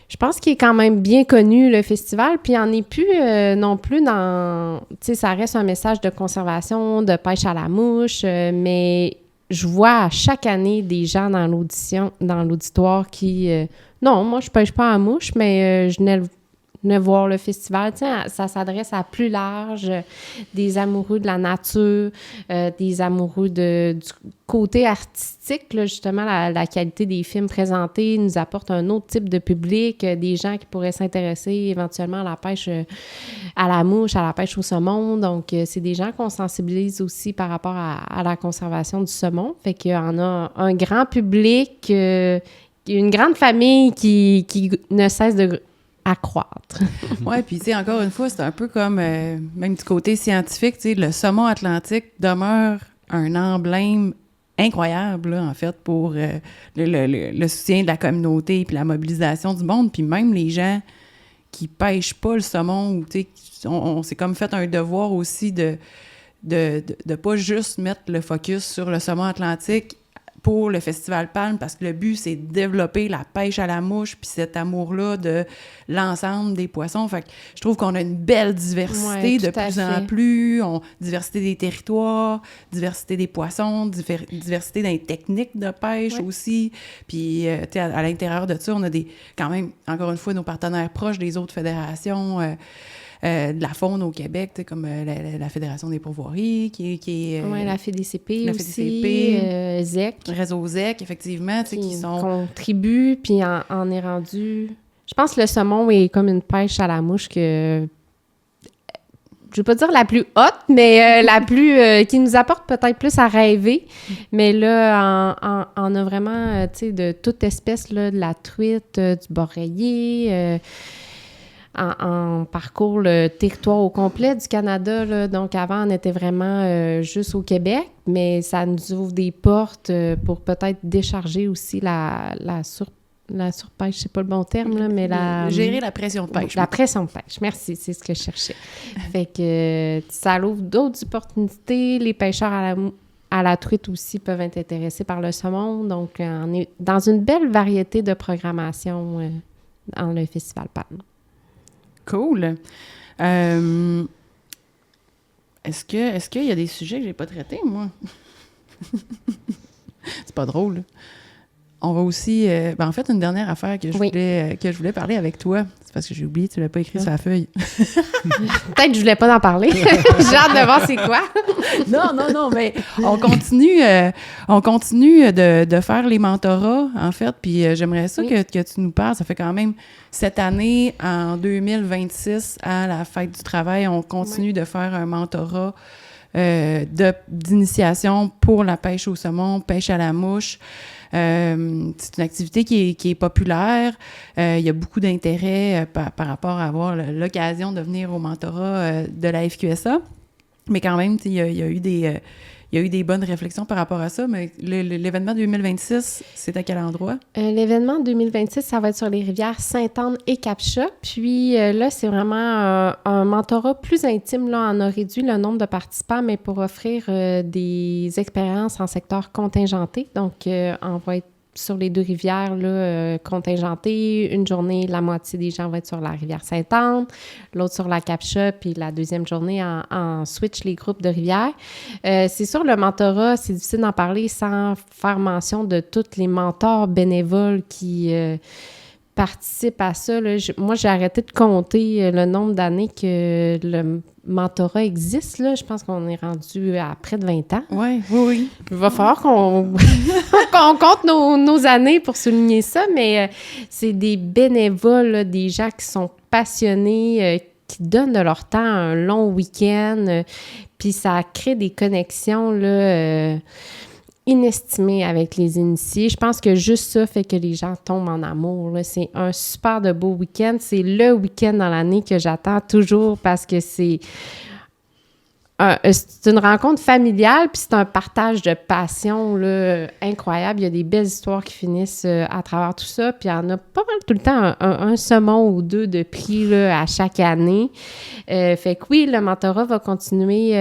je pense qu'il est quand même bien connu, le festival. Puis on n'est plus non plus dans... Tu sais, ça reste un message de conservation, de pêche à la mouche, mais... Je vois chaque année des gens dans l'auditoire qui... non, moi, je pêche pas à mouche, mais je venais voir le festival. Tiens, ça s'adresse à plus large, des amoureux de la nature, des amoureux du côté artistique. Là, justement, la qualité des films présentés nous apporte un autre type de public, des gens qui pourraient s'intéresser éventuellement à la pêche à la mouche, à la pêche au saumon. Donc, c'est des gens qu'on sensibilise aussi par rapport à la conservation du saumon. Fait qu'on a un grand public, une grande famille qui ne cesse de accroître. Oui, puis tu sais, encore une fois, c'est un peu comme, même du côté scientifique, tu sais, le saumon atlantique demeure un emblème incroyable, là, en fait, pour le soutien de la communauté puis la mobilisation du monde, puis même les gens qui pêchent pas le saumon, ou tu sais, on s'est comme fait un devoir aussi de pas juste mettre le focus sur le saumon atlantique pour le Festival Palme, parce que le but, c'est de développer la pêche à la mouche, puis cet amour-là de l'ensemble des poissons. Fait que je trouve qu'on a une belle diversité de plus en plus. Diversité des territoires, diversité des poissons, diversité dans les techniques de pêche aussi. Puis, tu sais, à l'intérieur de ça, on a quand même, encore une fois, nos partenaires proches des autres fédérations de la faune au Québec, comme la Fédération des pourvoiries, qui est... Oui, la FDCP la aussi, FDCP, ZEC. Réseau ZEC, effectivement, qui contribuent, puis en est rendu... Je pense que le saumon est comme une pêche à la mouche que... Je veux pas dire la plus haute, mais la plus... qui nous apporte peut-être plus à rêver. Mais là, on a vraiment, tu sais, de toute espèce, là, de la truite, du boreiller... En parcours le territoire au complet du Canada. Là. Donc, avant, on était vraiment juste au Québec, mais ça nous ouvre des portes pour peut-être décharger aussi la surpêche, c'est pas le bon terme, là, mais gérer la pression de pêche. La pression de pêche, merci, c'est ce que je cherchais. Fait que ça ouvre d'autres opportunités. Les pêcheurs à la truite aussi peuvent être intéressés par le saumon. Donc, on est dans une belle variété de programmation dans le Festival Palme. Cool. Est-ce qu'il y a des sujets que j'ai pas traités, moi? C'est pas drôle. On va aussi... en fait, une dernière affaire que je voulais parler avec toi, c'est parce que j'ai oublié, tu l'as pas écrit sur la feuille. Peut-être que je voulais pas en parler. J'ai hâte de voir c'est quoi. Non, mais on continue de faire les mentorats, en fait, puis j'aimerais ça que tu nous parles. Ça fait quand même cette année, en 2026, à la Fête du travail, on continue de faire un mentorat d'initiation pour la pêche au saumon, pêche à la mouche. C'est une activité qui est populaire. Il y a beaucoup d'intérêt par rapport à avoir l'occasion de venir au mentorat de la FQSA. Mais quand même, il y a eu des bonnes réflexions par rapport à ça. Mais l'événement 2026, c'est à quel endroit? L'événement 2026, ça va être sur les rivières Sainte-Anne et Cap-Chat. Puis là, c'est vraiment un mentorat plus intime. Là, on a réduit le nombre de participants, mais pour offrir des expériences en secteur contingenté. Donc, on va être sur les deux rivières là, contingenté. Une journée, la moitié des gens vont être sur la rivière Sainte-Anne, l'autre sur la Cap-Chat, puis la deuxième journée en switch les groupes de rivières. C'est sûr, le mentorat, c'est difficile d'en parler sans faire mention de tous les mentors bénévoles qui participent à ça. Là. Moi, j'ai arrêté de compter le nombre d'années que le mentorat existe. Là. Je pense qu'on est rendu à près de 20 ans. Oui. Il va falloir qu'on compte nos années pour souligner ça, mais c'est des bénévoles, là, des gens qui sont passionnés, qui donnent de leur temps un long week-end, puis ça crée des connexions là, inestimées avec les initiés. Je pense que juste ça fait que les gens tombent en amour. Là. C'est un super de beau week-end. C'est le week-end dans l'année que j'attends toujours parce que c'est une rencontre familiale, puis c'est un partage de passion là, incroyable. Il y a des belles histoires qui finissent à travers tout ça, puis il y en a pas mal tout le temps un saumon ou deux de prix là, à chaque année. Fait que oui, le mentorat va continuer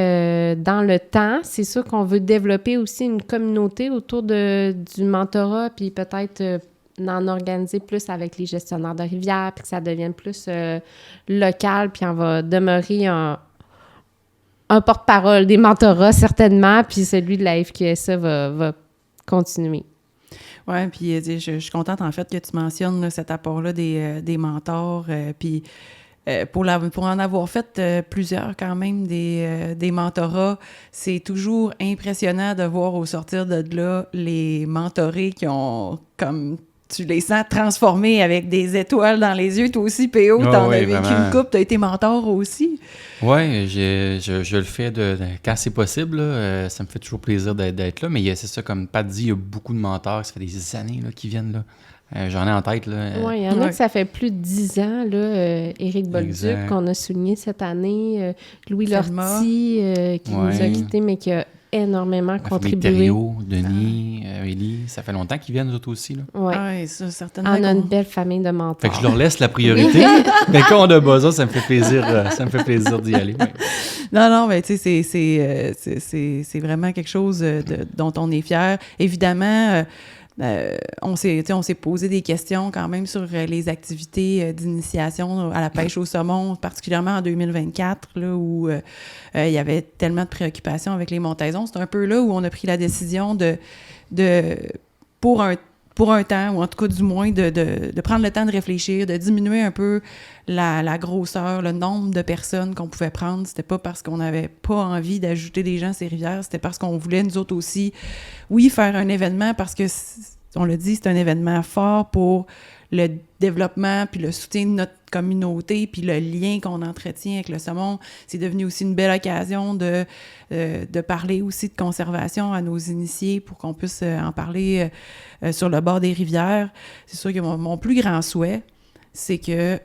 dans le temps. C'est sûr qu'on veut développer aussi une communauté autour du mentorat, puis peut-être en organiser plus avec les gestionnaires de rivières, puis que ça devienne plus local, puis on va demeurer un porte-parole des mentorats, certainement, puis celui de la FQSA va continuer. Oui, puis je suis contente, en fait, que tu mentionnes là, cet apport-là des mentors, puis pour en avoir fait plusieurs quand même, des mentorats, c'est toujours impressionnant de voir au sortir de là les mentorés qui ont comme... Tu les sens transformés avec des étoiles dans les yeux. Toi aussi, P.O., t'en as vécu une couple, t'as été mentor aussi. Oui, je le fais quand c'est possible. Là, ça me fait toujours plaisir d'être là. Mais c'est ça, comme Pat dit, il y a beaucoup de mentors. Ça fait des années là, qui viennent là. J'en ai en tête. Oui, il y en a que ça fait plus de 10 ans. Là, Éric Bolduc, qu'on a souligné cette année. Louis Lortie, qui nous a quittés, mais qui a énormément La famille contribué. Thériault, Denis, Élie, ça fait longtemps qu'ils viennent, eux autres aussi. Là. Ouais. Ah oui, ça, certainement. On a une qu'on- belle famille de mentors. Fait que je leur laisse la priorité. Mais quand on a besoin, ça me fait plaisir d'y aller. Ouais. Non, mais tu sais, c'est vraiment quelque chose dont on est fier. Évidemment, on s'est posé des questions quand même sur les activités d'initiation à la pêche au saumon, particulièrement en 2024, là, où il y avait tellement de préoccupations avec les montaisons. C'est un peu là où on a pris la décision pour un temps, ou en tout cas du moins, de prendre le temps de réfléchir, de diminuer un peu la grosseur, le nombre de personnes qu'on pouvait prendre. C'était pas parce qu'on n'avait pas envie d'ajouter des gens à ces rivières, c'était parce qu'on voulait, nous autres aussi, oui, faire un événement parce que, on l'a dit, c'est un événement fort pour le développement puis le soutien de notre communauté puis le lien qu'on entretient avec le saumon. C'est devenu aussi une belle occasion de parler aussi de conservation à nos initiés pour qu'on puisse en parler sur le bord des rivières. C'est sûr que mon plus grand souhait, c'est que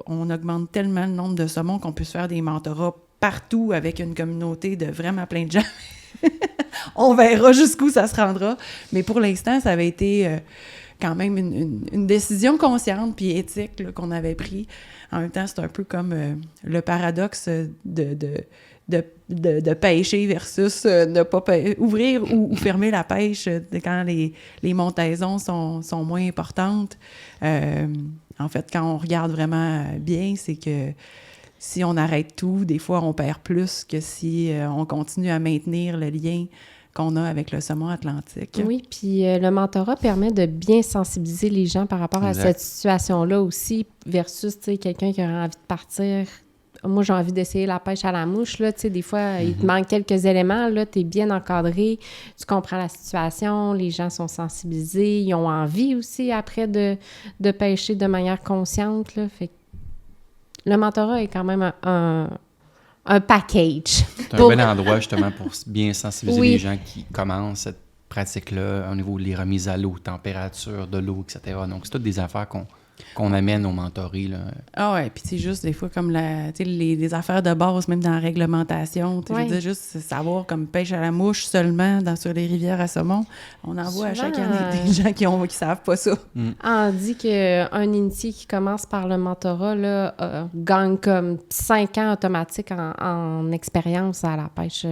on augmente tellement le nombre de saumons qu'on puisse faire des mentorats partout avec une communauté de vraiment plein de gens. On verra jusqu'où ça se rendra. Mais pour l'instant, ça avait été quand même une décision consciente puis éthique là, qu'on avait pris. En même temps, c'est un peu comme le paradoxe de pêcher versus ne pas ouvrir ou fermer la pêche quand les montaisons sont moins importantes. En fait, quand on regarde vraiment bien, c'est que si on arrête tout, des fois, on perd plus que si on continue à maintenir le lien qu'on a avec le saumon atlantique. Oui, puis le mentorat permet de bien sensibiliser les gens par rapport à cette situation-là aussi, versus, tu sais, quelqu'un qui aurait envie de partir. Moi, j'ai envie d'essayer la pêche à la mouche, là, tu sais, des fois, il te manque quelques éléments, là, tu es bien encadré, tu comprends la situation, les gens sont sensibilisés, ils ont envie aussi, après, de pêcher de manière consciente, là, fait que le mentorat est quand même un package. C'est un bel endroit, justement, pour bien sensibiliser Oui. les gens qui commencent cette pratique-là au niveau des remises à l'eau, température de l'eau, etc. Donc, c'est toutes des affaires qu'on amène aux mentorés, là. Ah ouais, puis c'est juste des fois comme les affaires de base, même dans la réglementation. Je veux dire, juste savoir comme pêche à la mouche seulement sur les rivières à saumon. On en voit à chaque année des gens qui savent pas ça. On dit qu'un initié qui commence par le mentorat là, gagne comme 5 ans automatique en expérience à la pêche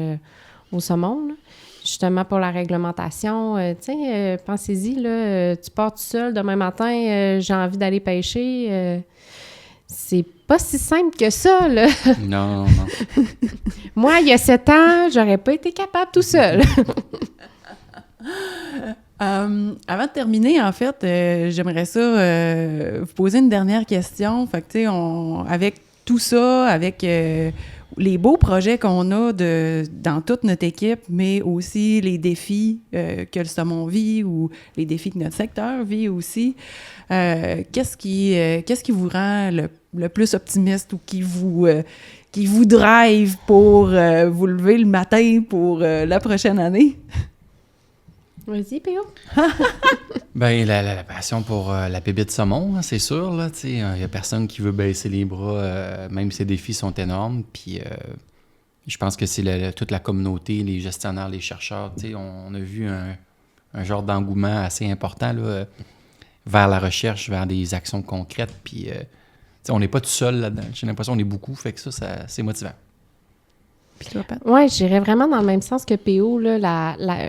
au saumon, là. Justement pour la réglementation. Pensez-y, là, tu pars tout seul demain matin, j'ai envie d'aller pêcher. C'est pas si simple que ça, là. Non. Moi, il y a 7 ans, j'aurais pas été capable tout seul. Avant de terminer, en fait, j'aimerais ça vous poser une dernière question. Fait que, tu sais, avec tout ça, avec les beaux projets qu'on a dans toute notre équipe, mais aussi les défis que le saumon vit ou les défis que notre secteur vit aussi, qu'est-ce qui vous rend le plus optimiste ou qui vous drive pour vous lever le matin pour la prochaine année? Vas-y, P.O. Ben la passion pour la pébite saumon, hein, c'est sûr. Là, il n'y a personne qui veut baisser les bras, même si les défis sont énormes. Puis je pense que c'est toute la communauté, les gestionnaires, les chercheurs. On a vu un genre d'engouement assez important là, vers la recherche, vers des actions concrètes. Puis on n'est pas tout seul là-dedans. J'ai l'impression qu'on est beaucoup, fait que ça c'est motivant. Puis toi, Pat? Oui, j'irais vraiment dans le même sens que P.O., là, la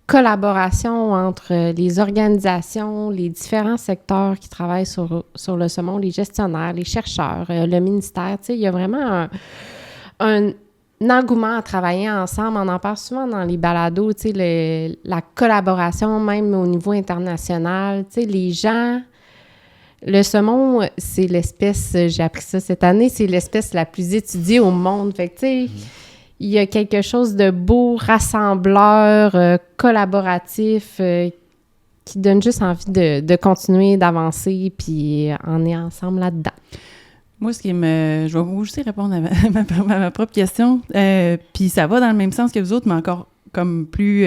collaboration entre les organisations, les différents secteurs qui travaillent sur le saumon, les gestionnaires, les chercheurs, le ministère. Il y a vraiment un engouement à travailler ensemble. On en parle souvent dans les balados, la collaboration même au niveau international. Les gens... Le saumon, c'est l'espèce, j'ai appris ça cette année, c'est l'espèce la plus étudiée au monde. Fait que, tu sais... Il y a quelque chose de beau, rassembleur, collaboratif, qui donne juste envie de continuer, d'avancer, puis on est ensemble là-dedans. Moi, je vais aussi répondre à ma propre question. Puis ça va dans le même sens que vous autres, mais encore comme plus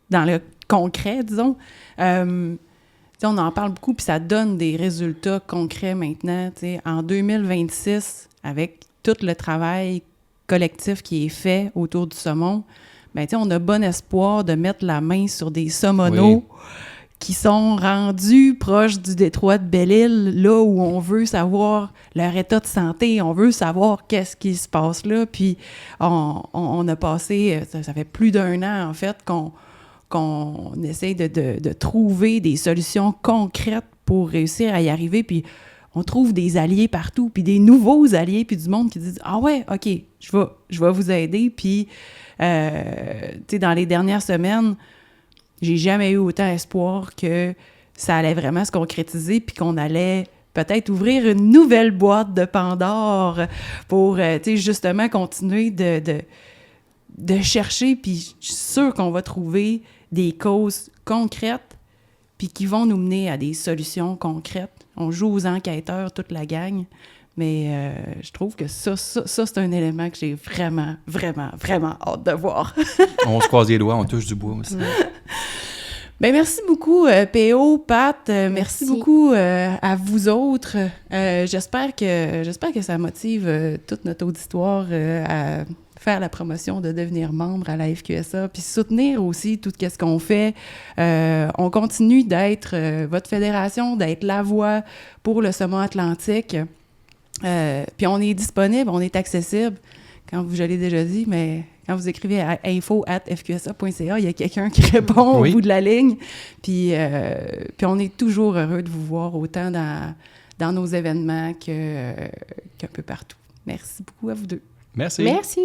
dans le concret, disons. On en parle beaucoup, puis ça donne des résultats concrets maintenant. En 2026, avec tout le travail collectif qui est fait autour du saumon, ben, tu sais, on a bon espoir de mettre la main sur des Somono qui sont rendus proches du détroit de Belle-Île, là où on veut savoir leur état de santé, on veut savoir qu'est-ce qui se passe là. Puis on a passé, ça fait plus d'1 an en fait, qu'on essaye de trouver des solutions concrètes pour réussir à y arriver. Puis on trouve des alliés partout, puis des nouveaux alliés, puis du monde qui dit « Ah ouais, OK, je vais vous aider. » Puis, tu sais, dans les dernières semaines, j'ai jamais eu autant espoir que ça allait vraiment se concrétiser puis qu'on allait peut-être ouvrir une nouvelle boîte de Pandore pour, tu sais, justement continuer de chercher. Puis je suis sûre qu'on va trouver des causes concrètes puis qui vont nous mener à des solutions concrètes. On joue aux enquêteurs, toute la gang. Mais je trouve que ça, c'est un élément que j'ai vraiment, vraiment, vraiment hâte de voir. On se croise les doigts, on touche du bois aussi. Bien, merci beaucoup, P.O., Pat. Merci beaucoup à vous autres. J'espère que ça motive toute notre auditoire à faire la promotion de devenir membre à la FQSA, puis soutenir aussi tout ce qu'on fait. On continue d'être votre fédération, d'être la voix pour le saumon atlantique. Puis on est disponible, on est accessible. Je l'ai déjà dit, mais quand vous écrivez à info@fqsa.ca, il y a quelqu'un qui répond au bout de la ligne. Puis on est toujours heureux de vous voir autant dans nos événements qu'un peu partout. Merci beaucoup à vous deux. Merci. Merci.